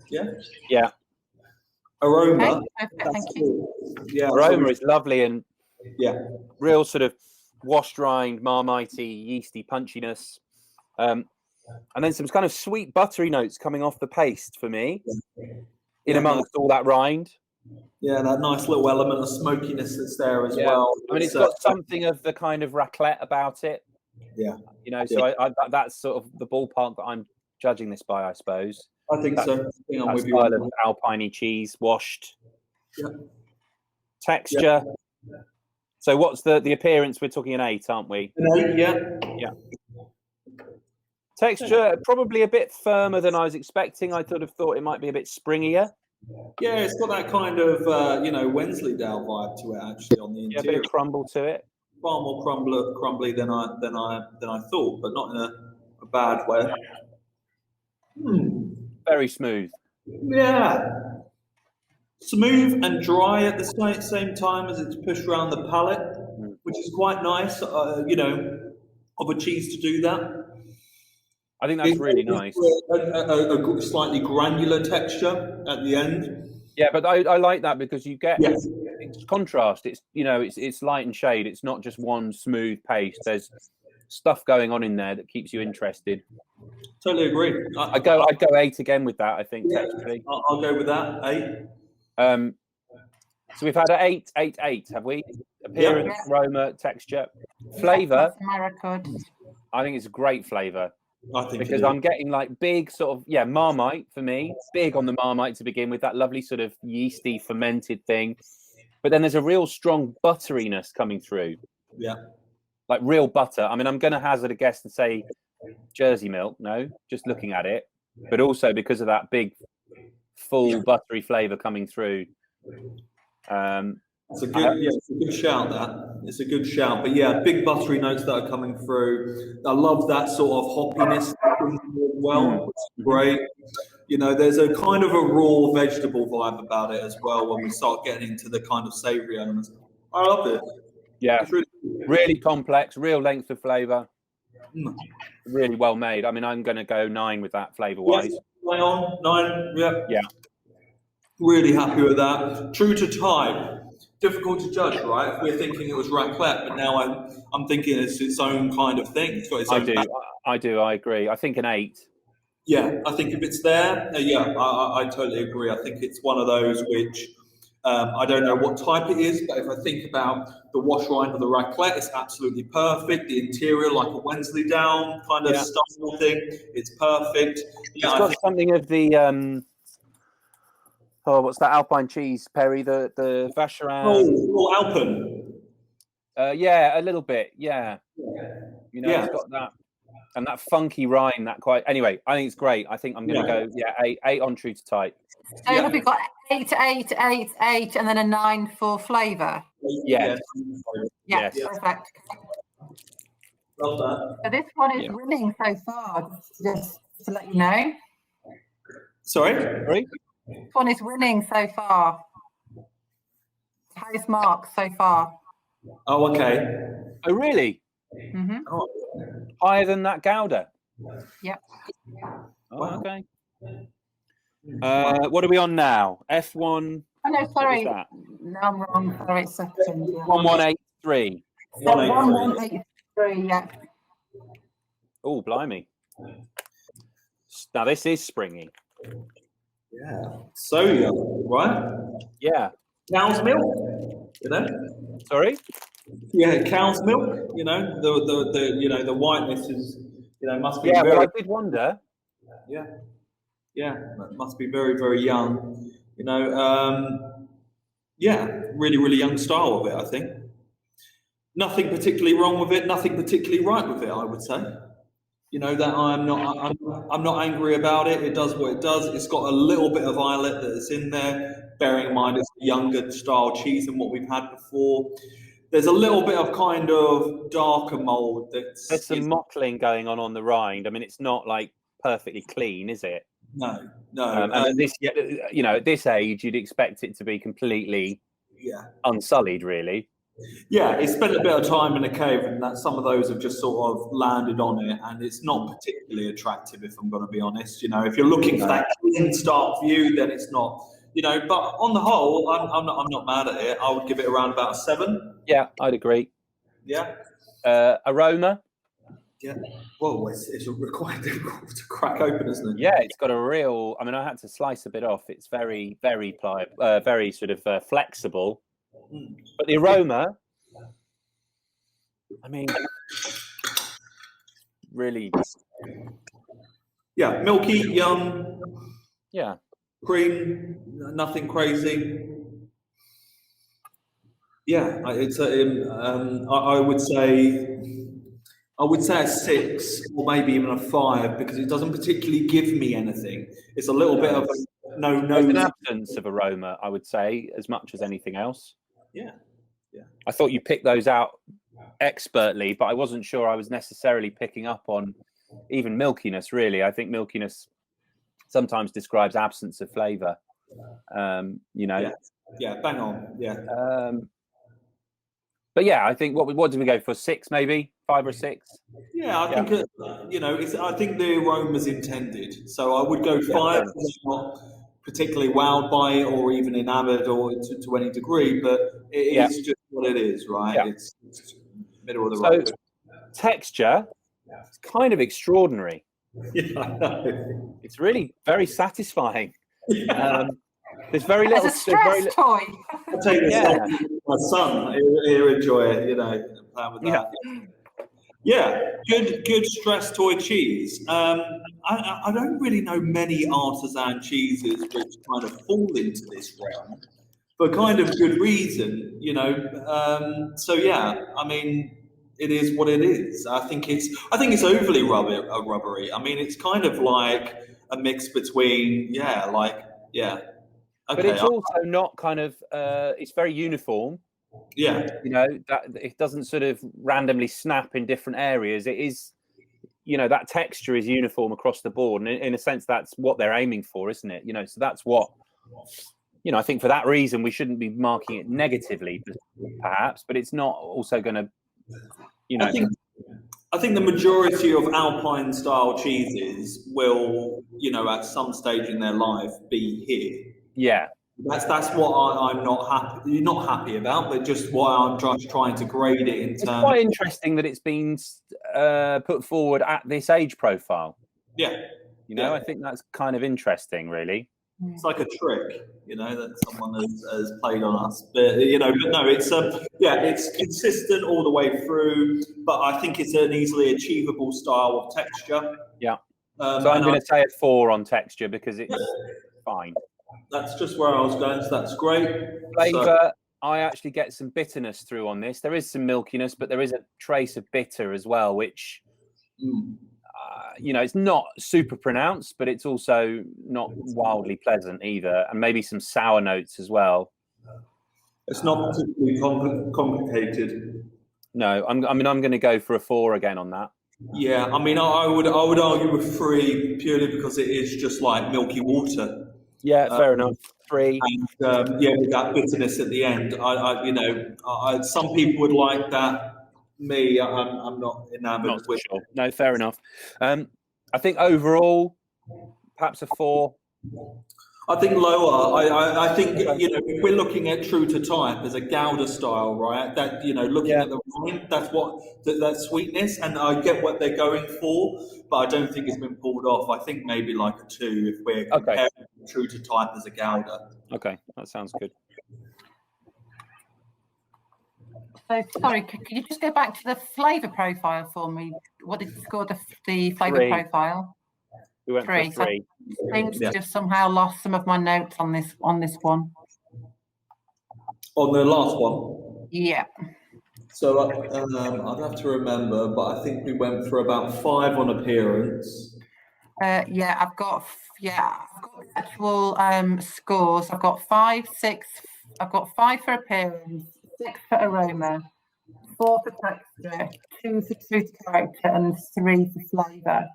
Yeah. Yeah. Aroma. Okay, thank you. Yeah. Aroma is lovely and real sort of washed rind, marmitey, yeasty punchiness. And then some kind of sweet buttery notes coming off the paste for me, in amongst all that rind. Yeah, that nice little element of smokiness that's there as well. It's got something of the kind of raclette about it. Yeah. So that's sort of the ballpark that I'm judging this by, I suppose. I think so. I'm with you. Alpine cheese washed. Yeah. Texture. So what's the appearance? We're talking an 8, aren't we? An 8, yeah. Yeah. Texture, probably a bit firmer than I was expecting. I sort of thought it might be a bit springier. Yeah, it's got that kind of Wensleydale vibe to it actually on the interior. Yeah, a bit of crumble to it. Far more crumbly than I thought, but not in a bad way. Very smooth. Yeah. Smooth and dry at the same time as it's pushed around the palate, which is quite nice, of a cheese to do that. I think that's really nice. A slightly granular texture at the end. Yeah, but I like that because you get it's contrast. It's it's light and shade. It's not just one smooth paste. There's stuff going on in there that keeps you interested. Totally agree. I'd go 8 again with that. I think texturally. I'll go with that 8. So we've had an 8, 8, 8, have we? Appearance, aroma, texture, flavour. I think it's a great flavour. I think because I'm getting like big sort of Marmite for me. Big on the Marmite to begin with, that lovely sort of yeasty fermented thing. But then there's a real strong butteriness coming through. Yeah. Like real butter. I mean, I'm going to hazard a guess and say Jersey milk. No, just looking at it. But also because of that big, full buttery flavour coming through. It's a good shout. It's a good shout. But yeah, big buttery notes that are coming through. I love that sort of hoppiness as well. It's great. There's a kind of a raw vegetable vibe about it as well when we start getting into the kind of savoury elements. I love it. Yeah, it's really complex, real length of flavour. Really well made. I mean, I'm going to go 9 with that flavour-wise. Yes, 9, yeah. Really happy with that. True to type. Difficult to judge, right? If we're thinking it was raclette, but now I'm thinking it's its own kind of thing. It's got its own I do. I agree. I think an 8. Yeah, I think if it's there, I totally agree. I think it's one of those which I don't know what type it is, but if I think about the wash rind of the raclette, it's absolutely perfect. The interior, like a Wensleydale kind of style thing, it's perfect. It's got something of the what's that Alpine cheese, Perry? The Vacherin. Oh, Alpen. Yeah, a little bit. Yeah. It's got that and that funky rind. That quite. Anyway, I think it's great. I think I'm going to go 8 on true to type. So have we got 8, 8, 8, 8, and then a 9 for flavour? Yes. Yes. Perfect. Love that. So this one is winning so far. Just to let you know. Sorry. This one is winning so far. Highest marks so far. Oh, okay. Oh, really? Mm-hmm. Oh. Higher than that Gouda? Yep. Oh, okay. What are we on now? F1. Oh, no, sorry. No, I'm wrong. Sorry, it's second. 1183. 1183, yeah. Oh, blimey. Now, this is springy. Yeah. So young, right? Yeah. Cow's milk, Sorry? Yeah, cow's milk, the whiteness is, must be well, I did wonder. Yeah, that must be very, very young. Really, really young style of it, I think. Nothing particularly wrong with it, nothing particularly right with it, I would say. That I'm not angry about it. It does what it does. It's got a little bit of eyelet that's in there, bearing in mind it's a younger style cheese than what we've had before. There's a little bit of kind of darker mold. There's some mottling going on the rind. I mean, it's not like perfectly clean, is it? No. And at this, at this age, you'd expect it to be completely unsullied, really. Yeah, it spent a bit of time in a cave, and that some of those have just sort of landed on it, and it's not particularly attractive, if I'm going to be honest. If you're looking for that clean start view, then it's not. But on the whole, I'm not mad at it. I would give it around about a 7. Yeah, I'd agree. Yeah. Aroma. Yeah. Well, it's quite difficult to crack open, isn't it? Yeah, it's got a real. I mean, I had to slice a bit off. It's very, very pliable, very sort of flexible. But the aroma, I mean, really. Yeah, milky, young. Yeah. Cream, nothing crazy. Yeah, it's I would say a 6 or maybe even a 5 because it doesn't particularly give me anything. It's a little bit of a no There's an nose. absence of aroma, I would say, as much as anything else. Yeah, yeah. I thought you picked those out expertly, but I wasn't sure I was necessarily picking up on even milkiness. Really, I think milkiness sometimes describes absence of flavour. You know. Yeah, bang on. Yeah. But yeah, I think what did we go for? 6, maybe 5 or 6. Yeah, I think you know, I think the aroma's intended, so I would go 5. I'm not particularly wowed by it or even enamored or to any degree, but it is just what it is, right? Yeah. It's middle of the road. Texture, it's kind of extraordinary. Yeah, I know. It's really very satisfying. There's very little. As a stress toy. I'll take this to my son. He'll enjoy it, you know, plan with that. Yeah, good stress toy cheese. I don't really know many artisan cheeses which kind of fall into this realm, for kind of good reason, you know. So yeah, I mean, it is what it is. I think it's overly rubbery. I mean, it's kind of like a mix between But it's also not kind of. It's very uniform. Yeah, you know, that it doesn't sort of randomly snap in different areas. It is, you know, that texture is uniform across the board, and in a sense, that's what they're aiming for, isn't it? You know, so that's what, you know, I think for that reason we shouldn't be marking it negatively, perhaps, but it's not also going to, you know. I think the majority of Alpine style cheeses will, you know, at some stage in their life be here. Yeah. That's what I'm not happy about, but just why I'm just trying to grade it in terms. It's quite interesting that it's been put forward at this age profile. Yeah, you know, I think that's kind of interesting, really. It's like a trick, you know, that someone has played on us. But you know, but no, it's it's consistent all the way through. But I think it's an easily achievable style of texture. Yeah. So I'm going to say a 4 on texture because it's fine. That's just where I was going, so that's great. Flavour, I actually get some bitterness through on this. There is some milkiness, but there is a trace of bitter as well, which, you know, it's not super pronounced, but it's also not wildly pleasant either. And maybe some sour notes as well. It's not particularly complicated. No, I'm going to go for a 4 again on that. Yeah, I mean, I would argue with 3 purely because it is just like milky water. Yeah, fair enough. 3. And with that bitterness at the end, you know, some people would like that. Me, I'm not enamored with. Sure. No, fair enough. I think overall, perhaps a 4. I think lower. I think, you know, if we're looking at true to type as a Gouda style, right? That, you know, looking at the rind, that's what that sweetness, and I get what they're going for, but I don't think it's been pulled off. I think maybe like a 2 if we're comparing true to type as a Gouda. Okay, that sounds good. So sorry, could you just go back to the flavour profile for me? What did you score the flavour profile? We went 3. for 3. So I seem to have somehow lost some of my notes on this one. On the last one? Yeah. So I'd have to remember, but I think we went for about 5 on appearance. I've got actual scores. I've got 5, 6. I've got 5 for appearance, 6 for aroma, 4 for texture, 2 for true to character, and 3 for flavour.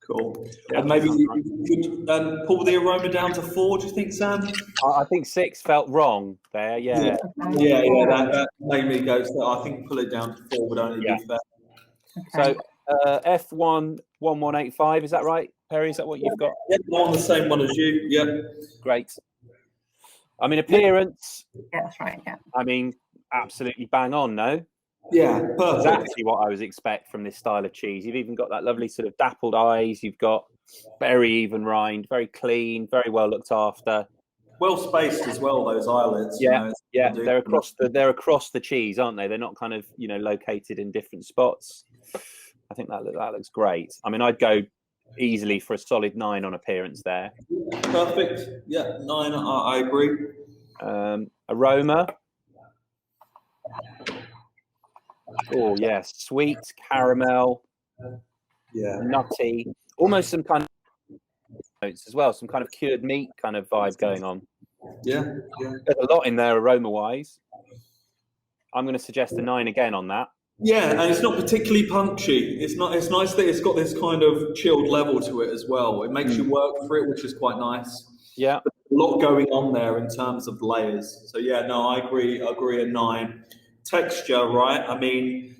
Cool. Yeah, and maybe you could pull the aroma down to 4, do you think, Sam? I think 6 felt wrong there, Yeah, that made me go, so I think pull it down to 4 would only be fair. Okay. So F1 1185, is that right, Perry? Is that what you've got? Yeah, I'm on the same one as you, yeah. Great. I mean, appearance. Yeah, that's right, yeah. I mean, absolutely bang on, no? Yeah, perfect. Exactly what I was expect from this style of cheese. You've even got that lovely sort of dappled eyes. You've got very even rind, very clean, very well looked after. Well spaced as well, those eyelets. Yeah, you know, they're across the cheese, aren't they? They're not kind of, you know, located in different spots. I think that looks great. I mean, I'd go easily for a solid 9 on appearance there. Perfect. Yeah, 9. I agree. Aroma. Oh yes, sweet caramel, Yeah. nutty, almost some kind of notes as well, some kind of cured meat kind of vibe going on. Yeah. Yeah. There's a lot in there aroma wise. I'm going to suggest a 9 again on that. Yeah, and it's not particularly punchy. It's not. It's nice that it's got this kind of chilled level to it as well. It makes you work for it, which is quite nice. Yeah. But a lot going on there in terms of layers. So yeah, no, I agree. I agree. A 9. Texture, right? I mean,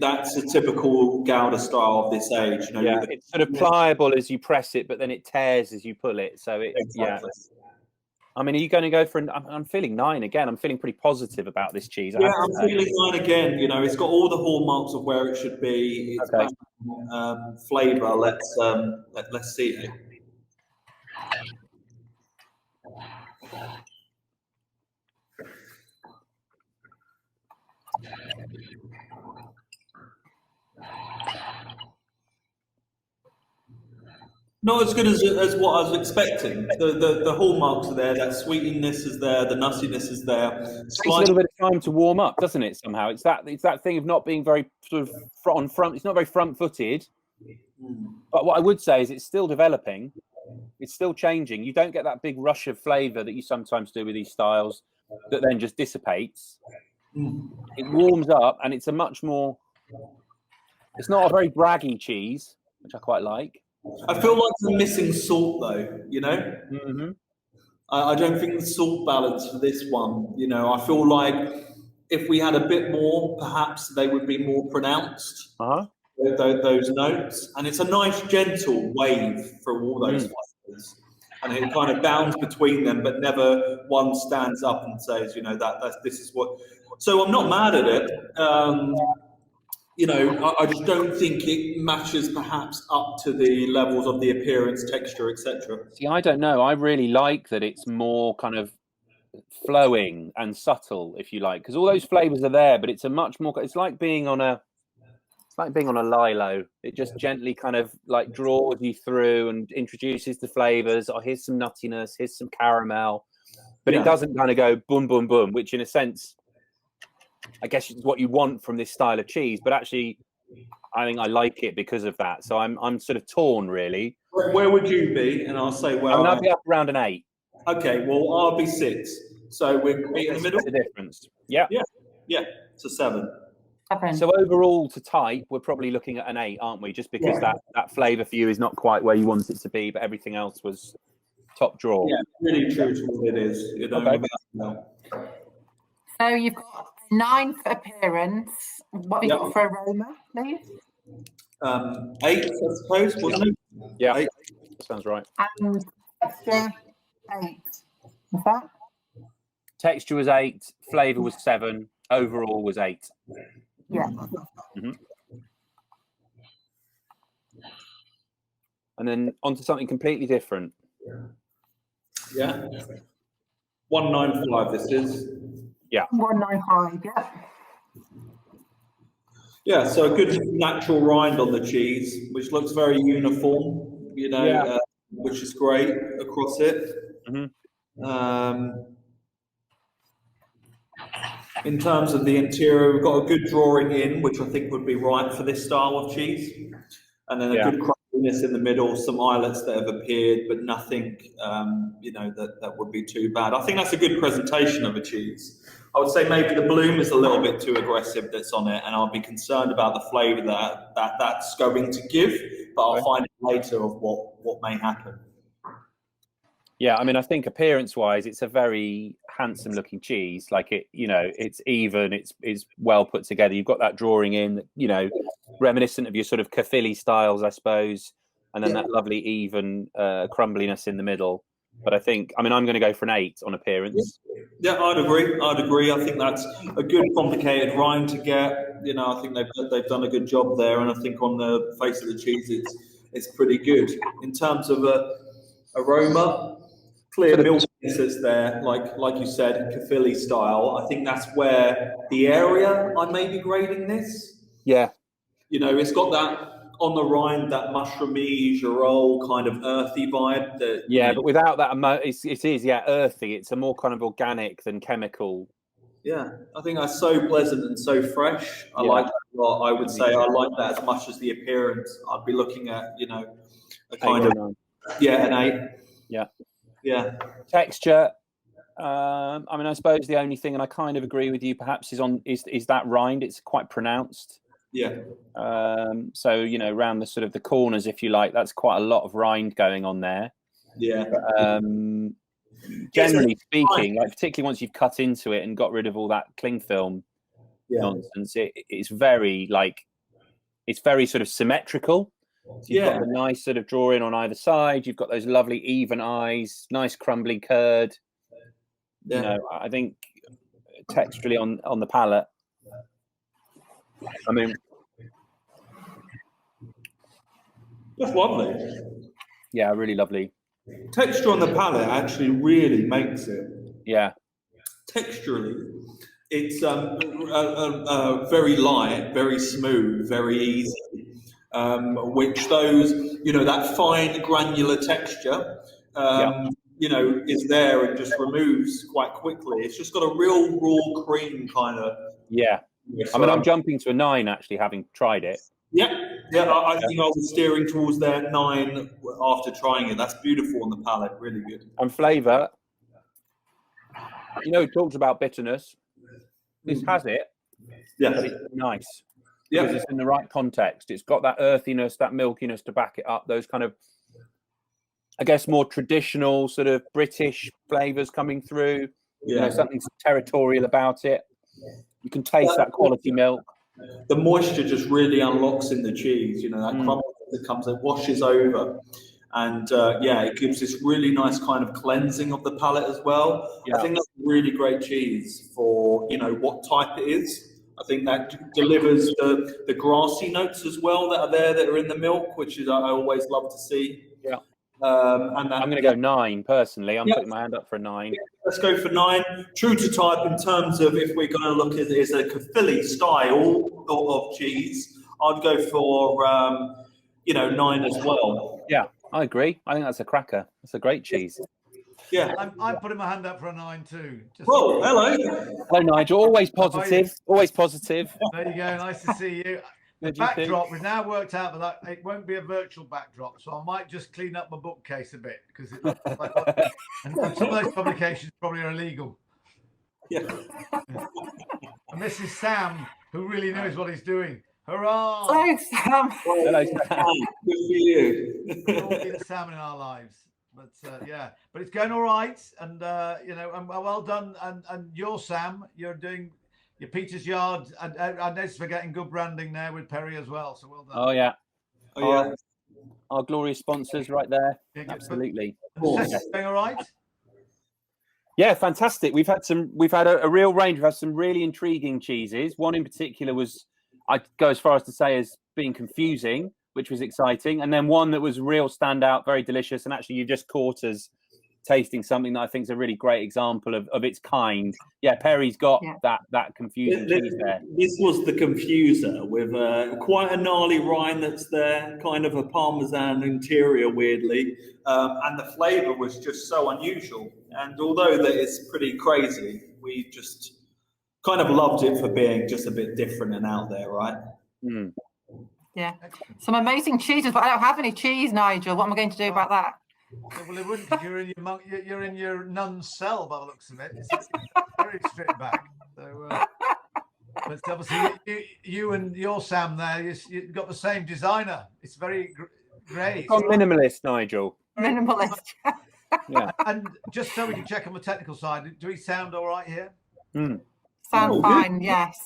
that's a typical Gouda style of this age. You know, Yeah, it's sort of pliable as you press it, but then it tears as you pull it. So it, exactly. yeah. I mean, are you going to go for I'm feeling 9 again. I'm feeling pretty positive about this cheese. Yeah, I'm feeling 9 again. You know, it's got all the hallmarks of where it should be. It's Okay. Flavour. Let's see it. Not as good as what I was expecting. The hallmarks are there. That sweetness is there. The nuttiness is there. It takes a little bit of time to warm up, doesn't it? Somehow, it's that thing of not being very sort of on front. It's not very front-footed. But what I would say is it's still developing. It's still changing. You don't get that big rush of flavour that you sometimes do with these styles that then just dissipates. It warms up, and it's a much more. It's not a very braggy cheese, which I quite like. I feel like I'm missing salt, though. You know, I don't think the salt balance for this one. You know, I feel like if we had a bit more, perhaps they would be more pronounced. Those notes, and it's a nice gentle wave for all those flavors, and it kind of bounds between them, but never one stands up and says, you know, this is what. So I'm not mad at it. You know, I just don't think it matches perhaps up to the levels of the appearance, texture, etc. See, I don't know. I really like that it's more kind of flowing and subtle, if you like, because all those flavors are there, but it's a much more. It's like being on a lilo. It just gently kind of like draws you through and introduces the flavors. Oh, here's some nuttiness. Here's some caramel, but it doesn't kind of go boom, boom, boom, which in a sense, I guess is what you want from this style of cheese. But actually, I think I like it because of that. So I'm sort of torn, really. Where would you be? And I'll say where I'd be up around an 8. Okay, well I'll be 6. So we're in the middle. The difference. Yeah. It's a 7. So overall, to type, we're probably looking at an 8, aren't we? Just because that flavour for you is not quite where you want it to be, but everything else was top draw. Yeah, really true to what it is. You know, So you've got 9 for appearance. What have you got for aroma, please? 8, I suppose, wasn't it? Yeah, 8. Sounds right. And texture, 8. What's that? Texture was 8. Flavour was 7. Overall was 8. Yeah. And then onto something completely different. Yeah. 195 this is. Yeah. 195, yeah. Yeah, so a good natural rind on the cheese, which looks very uniform, you know, which is great across it. In terms of the interior, we've got a good drawing in, which I think would be right for this style of cheese. And then a good crumbliness in the middle, some islets that have appeared, but nothing, you know, that would be too bad. I think that's a good presentation of a cheese. I would say maybe the bloom is a little bit too aggressive that's on it, and I'll be concerned about the flavour that's going to give, but I'll find it later of what may happen. Yeah, I mean, I think appearance-wise, it's a very handsome-looking cheese. Like it, you know, it's even, it's well put together. You've got that drawing in, you know, reminiscent of your sort of Caerphilly styles, I suppose, and then that lovely even crumbliness in the middle. But I think, I mean, I'm going to go for an 8 on appearance. Yeah, I'd agree. I think that's a good complicated rind to get. You know, I think they've done a good job there, and I think on the face of the cheese, it's pretty good in terms of aroma. Clear milkiness is there, like you said, Caerphilly style. I think that's where the area I may be grading this. Yeah. You know, it's got that on the rind, that mushroomy, girole kind of earthy vibe. But without that, it is earthy. It's a more kind of organic than chemical Yeah, I think that's so pleasant and so fresh. I like that a lot. I would say I like that as much as the appearance. I'd be looking at, a kind of, an 8. Yeah. Yeah. Texture. I mean, I suppose the only thing, and I kind of agree with you, perhaps, is that rind. It's quite pronounced. Yeah. So around the sort of the corners, if you like, that's quite a lot of rind going on there. Yeah. But, generally speaking, like particularly once you've cut into it and got rid of all that cling film nonsense, it's very sort of symmetrical. So you've got the nice sort of drawing on either side. You've got those lovely even eyes, nice crumbly curd. I think texturally on the palate, I mean, that's lovely. Yeah, really lovely. Texture on the palate actually really makes it. Yeah. Texturally, it's very light, very smooth, very easy. Which those, that fine granular texture, is there and just removes quite quickly. It's just got a real raw cream kind of. Yeah. I mean, I'm jumping to a 9 actually, having tried it. Yeah. I think I was steering towards that 9 after trying it. That's beautiful on the palate, really good. And flavour, we talked about bitterness. This has it. Yeah. But it's nice. Yeah. Because it's in the right context. It's got that earthiness, that milkiness to back it up. Those kind of, I guess, more traditional sort of British flavours coming through. Yeah. Something territorial about it. You can taste that quality milk. The moisture just really unlocks in the cheese. That crumble that comes, it washes over. And it gives this really nice kind of cleansing of the palate as well. Yeah. I think that's a really great cheese for, what type it is. I think that delivers the grassy notes as well that are in the milk, which is I always love to see. Yeah. And I'm going to go 9 personally. I'm putting my hand up for a 9. Yeah, let's go for 9. True to type in terms of if we're going to look at it as a Cathilly style of cheese, I'd go for 9 as well. Yeah, I agree. I think that's a cracker. That's a great cheese. Yeah, I'm putting my hand up for a 9 too. Well, hello. Hello, Nigel. Always positive. Always positive. There you go. Nice to see you. The backdrop, we've now worked out that it won't be a virtual backdrop, so I might just clean up my bookcase a bit because it looks like and some of those publications probably are illegal. Yeah. And this is Sam, who really knows what he's doing. Hurrah! Hello, Sam. Hello, Sam. Good for you. We all need a Sam in our lives. But but it's going all right, and and well done. And you're Sam, you're doing your Peter's Yard, and I noticed we're getting good branding there with Perry as well. So well done. Oh yeah, yeah. Our glorious sponsors right there. Yeah, absolutely. Going all right. Yeah, fantastic. We've had a real range. We've had some really intriguing cheeses. One in particular was, I'd go as far as to say, as being confusing, which was exciting, and then one that was real standout, very delicious, and actually you just caught us tasting something that I think is a really great example of its kind. Yeah, Perry's got that confusing cheese there. This was the confuser with quite a gnarly rind that's there, kind of a parmesan interior, weirdly, and the flavour was just so unusual. And although that it's pretty crazy, we just kind of loved it for being just a bit different and out there, right? Mm. Yeah, some amazing cheeses, but I don't have any cheese, Nigel. What am I going to do about that? Well, it wouldn't, because you're in your nun's cell by the looks of it. It's very stripped back. So, but obviously, you and your Sam there, you've got the same designer. It's very great. It's minimalist, Nigel. Minimalist. Yeah. And just so we can check on the technical side, do we sound all right here? Mm. Sound fine, yes.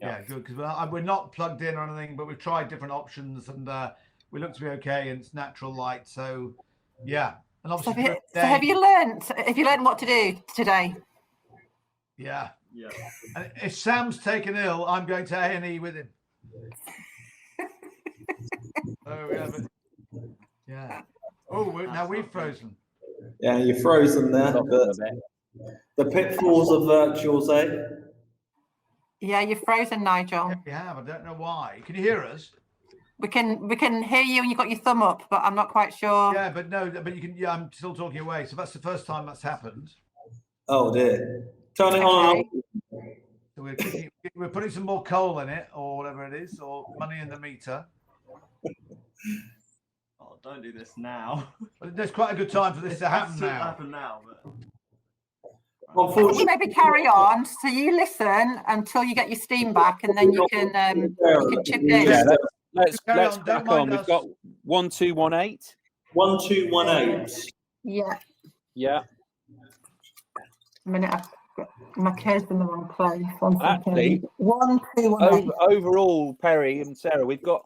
Yeah, good, because we're not plugged in or anything, but we've tried different options and we look to be okay, and it's natural light. So, yeah. And obviously, so have you learned what to do today? Yeah. Yeah. And if Sam's taken ill, I'm going to A&E with him. Yeah. Oh, now we've frozen. Yeah, you're frozen there. But the pitfalls of virtuals, eh? Yeah, you're frozen, Nigel. Yeah, we have. I don't know why. Can you hear us? We can hear you, and you've got your thumb up, but I'm not quite sure. Yeah, but you can. Yeah, I'm still talking away. So that's the first time that's happened. Oh dear. Turn it on. So we're putting some more coal in it, or whatever it is, or money in the meter. Oh, don't do this now. But there's quite a good time for this to happen now. Happen now, but... You maybe carry on. So you listen until you get your steam back, and then you can chip in. Yeah, let's on, crack on. We've got 1218. 1218. Yeah. Yeah. A minute, my care's in the wrong place. Actually, 1218. Overall, Perry and Sarah, we've got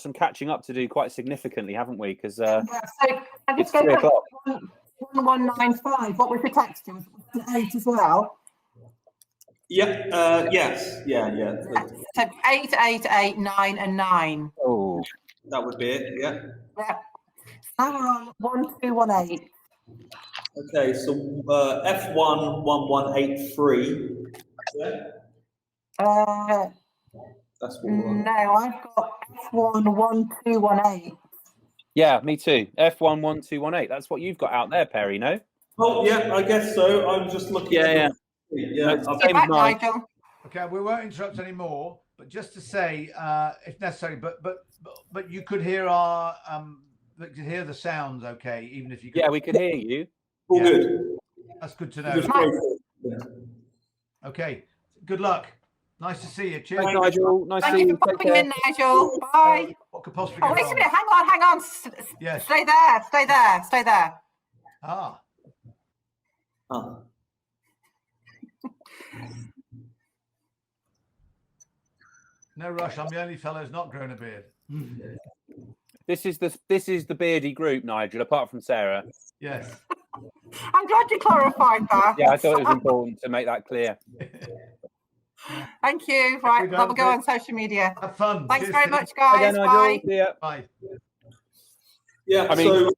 some catching up to do quite significantly, haven't we? Because So I it's just go 3 back o'clock. 1195. What was the texture? Was it 8 as well? Yeah. Yes. Yeah. So 8, 8, 8, 9, and 9. Oh, That would be it. Yeah. Yeah. Now we're on 1218. Okay. So F11183. Yeah. That's what we're on. No, I've got F11218. yeah, me too. F11218. That's what you've got out there, Perry. No. Oh yeah, I guess so. I'm just looking. Yeah. Yeah. No, You're back, Nigel. Okay, we won't interrupt anymore. But just to say, if necessary, but you could hear our hear the sounds, okay, even if you. Yeah, we could hear you. All good. That's good to know. Okay, good luck. Nice to see you. Cheers. Thanks, Nigel. Nice to Thank see you you. for Take popping care. in, Nigel. Bye. What could possibly Oh, go wait a wrong? minute. Hang on. Yes. Stay there. Ah. Oh. No rush. I'm the only fellow who's not grown a beard. This is the beardy group, Nigel. Apart from Sarah. Yes. I'm glad you clarified that. Yeah, I thought it was important to make that clear. Thank you. Right, that will go on social media. Have fun. Thanks Cheers, very Steve. much, guys. Nigel. Bye. See ya. Bye. Yeah. I mean- So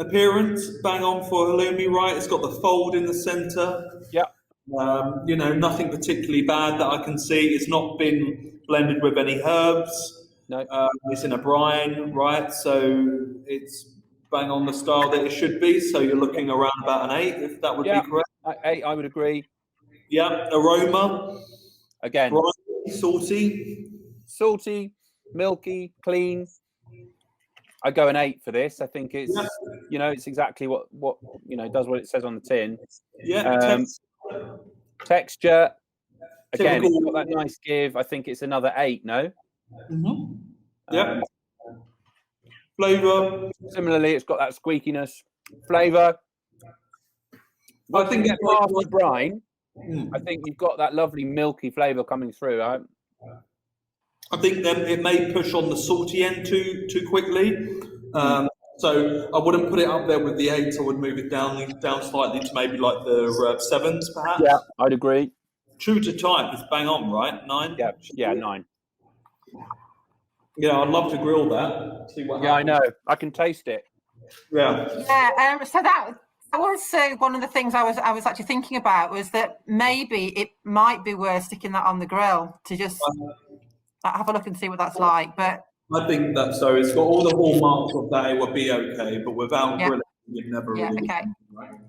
appearance, bang on for halloumi, right? It's got the fold in the centre. Yeah. Nothing particularly bad that I can see. It's not been blended with any herbs. No. It's in a brine, right? So it's bang on the style that it should be. So you're looking around about an 8, if that would Yeah. be correct. 8, I would agree. Yeah. Aroma, Again, brine, salty. milky, clean. I go an 8 for this. I think it's it's exactly what does what it says on the tin. Yeah. Texture. Again, Typical. it's got that nice give. I think it's another 8. No. Mm-hmm. Yeah. Flavour. Similarly, it's got that squeakiness. Flavour. I think get past the brine. Mm. I think you've got that lovely milky flavour coming through. Right? I think then it may push on the salty end too quickly. So I wouldn't put it up there with the 8. I would move it down slightly to maybe like the 7s, perhaps. Yeah, I'd agree. True to type, it's bang on, right? 9. Yeah, 9. Yeah, I'd love to grill that. See what Yeah, I happens. know. I can taste it. Yeah. Yeah. So that was one of the things I was actually thinking about was that maybe it might be worth sticking that on the grill to just have a look and see what that's like. But I think that so. It's got all the hallmarks of that. It would be okay, but without grilling, you'd never really. okay. Right?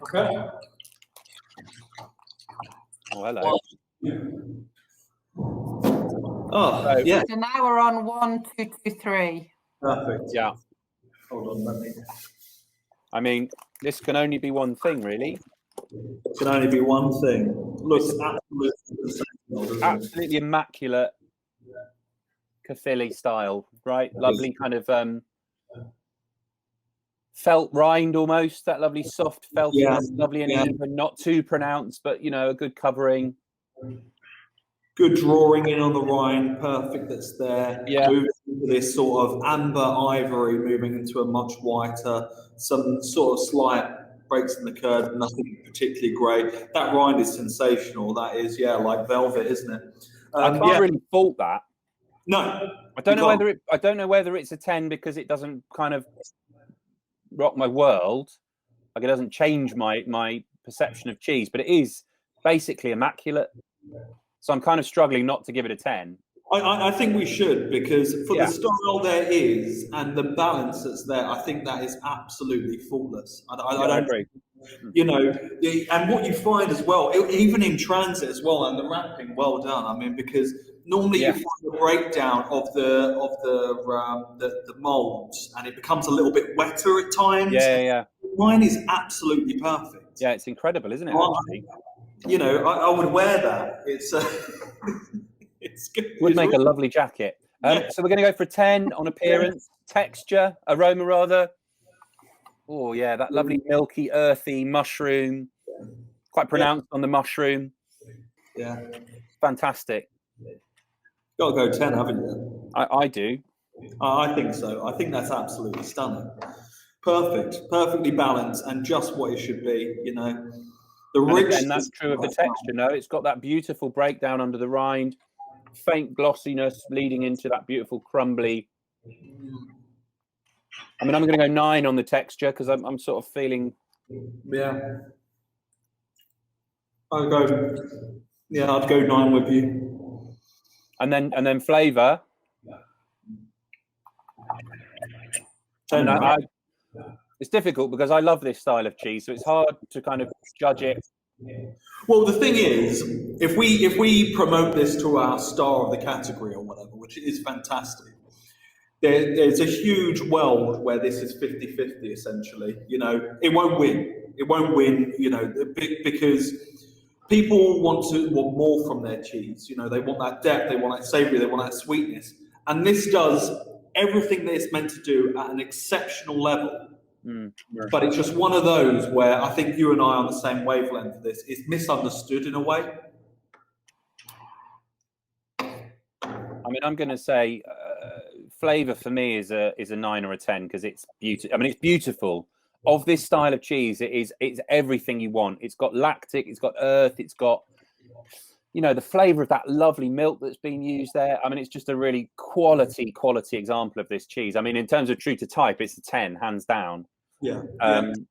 Okay. Oh, hello. Oh, yeah. So now we're on 1, 2, 2, 3. Perfect. Yeah. Hold on, let me. I mean, this can only be one thing, really. It can only be one thing. Looks absolutely sensational, doesn't it? Absolutely immaculate Cathilly style, right? Lovely kind of felt rind almost, that lovely soft felt, lovely and even, not too pronounced, but a good covering. Good drawing in on the rind, perfect that's there. Yeah. Moving into this sort of amber ivory, moving into a much whiter, some sort of slight breaks in the curd, nothing particularly great. That rind is sensational. That is, like velvet, isn't it? I can't really fault that. No. I don't know whether it's a 10 because it doesn't kind of rock my world. Like it doesn't change my perception of cheese, but it is basically immaculate. So I'm kind of struggling not to give it a 10. I think we should, because for the style there is and the balance that's there, I think that is absolutely faultless. I don't agree. You know, and what you find as well, even in transit as well, and the wrapping, well done. I mean, because normally you find a breakdown of the molds, and it becomes a little bit wetter at times. Yeah. Mine is absolutely perfect. Yeah, it's incredible, isn't it? You know, I would wear that. It's it's good. Would make a lovely jacket. So we're going to go for a 10 on appearance, texture, aroma rather. Oh yeah, that lovely milky, earthy mushroom. Quite pronounced on the mushroom. Yeah, fantastic. Got to go 10, haven't you? I do. I think so. I think that's absolutely stunning. Perfect, perfectly balanced, and just what it should be. You know, the richness. And that's true of the texture. No, it's got that beautiful breakdown under the rind, faint glossiness leading into that beautiful crumbly. I mean, I'm going to go 9 on the texture because I'm sort of feeling. Yeah. I'd go 9 with you. And then flavour. It's difficult because I love this style of cheese, so it's hard to kind of judge it. Well, the thing is, if we promote this to our star of the category or whatever, which is fantastic, there's a huge world where this is 50-50 essentially. You know, it won't win. It won't win. You know, because people want more from their cheese. You know, they want that depth, they want that savoury, they want that sweetness, and this does everything that it's meant to do at an exceptional level. But it's just one of those where I think you and I are on the same wavelength for this. It's misunderstood in a way. I mean, I'm going to say flavour for me is a 9 or a 10 because it's beautiful. I mean, it's beautiful. Of this style of cheese, it's everything you want. It's got lactic, it's got earth, it's got, you know, the flavour of that lovely milk that's been used there. I mean, it's just a really quality example of this cheese. I mean, in terms of true to type, it's a 10, hands down. Yeah. And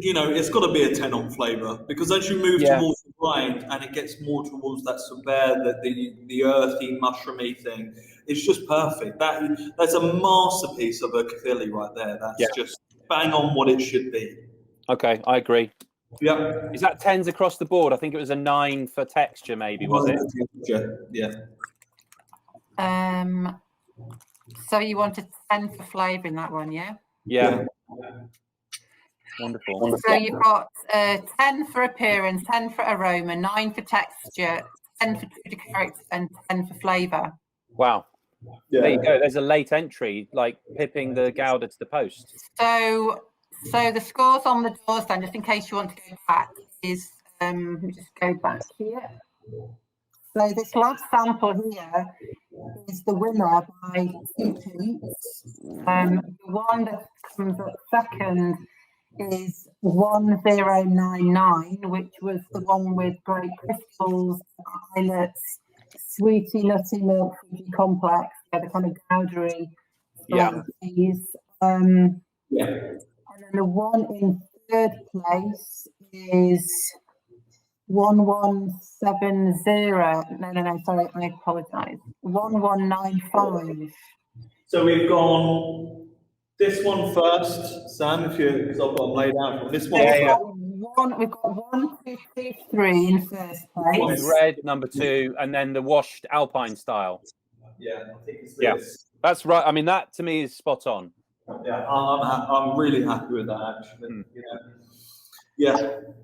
you know, it's got to be a 10 on flavour because as you move towards the rind and it gets more towards that Sauveur, the earthy, mushroomy thing, it's just perfect. That's a masterpiece of a Cathilli right there. That's just bang on what it should be. Okay, I agree. Yeah. Is that 10s across the board? I think it was a 9 for texture, maybe, was it? Yeah. So you wanted 10 for flavour in that one, yeah? Yeah. Wonderful. So you've got 10 for appearance, 10 for aroma, 9 for texture, 10 for true to character, and 10 for flavour. Wow. Yeah. There you go. There's a late entry, like pipping the Gouda to the post. So the scores on the doors then, just in case you want to go back, is let me just go back here. So this last sample here is the winner by 2 points. The one that comes up second is 1099, which was the one with great crystals, islets, sweety, nutty milk, fruity complex, the kind of Gouda-y cheese. And then the one in third place is 1170. No, sorry, I apologise. 1195. So we've gone this one first, Sam, because I've got them laid out. This one. We've got 1, 2, 3, 3 in first place. One is red, number 2, and then the washed Alpine style. Yeah, I think it's this. Yeah, that's right. I mean, that to me is spot on. Yeah, I'm really happy with that actually. Yeah. So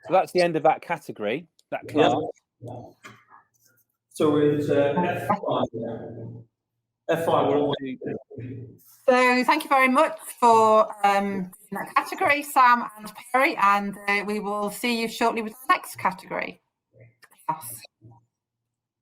that's the end of that category, that class. Yeah. So we're into F5. F5. So thank you very much for that category, Sam and Perry, and we will see you shortly with the next category. Yes.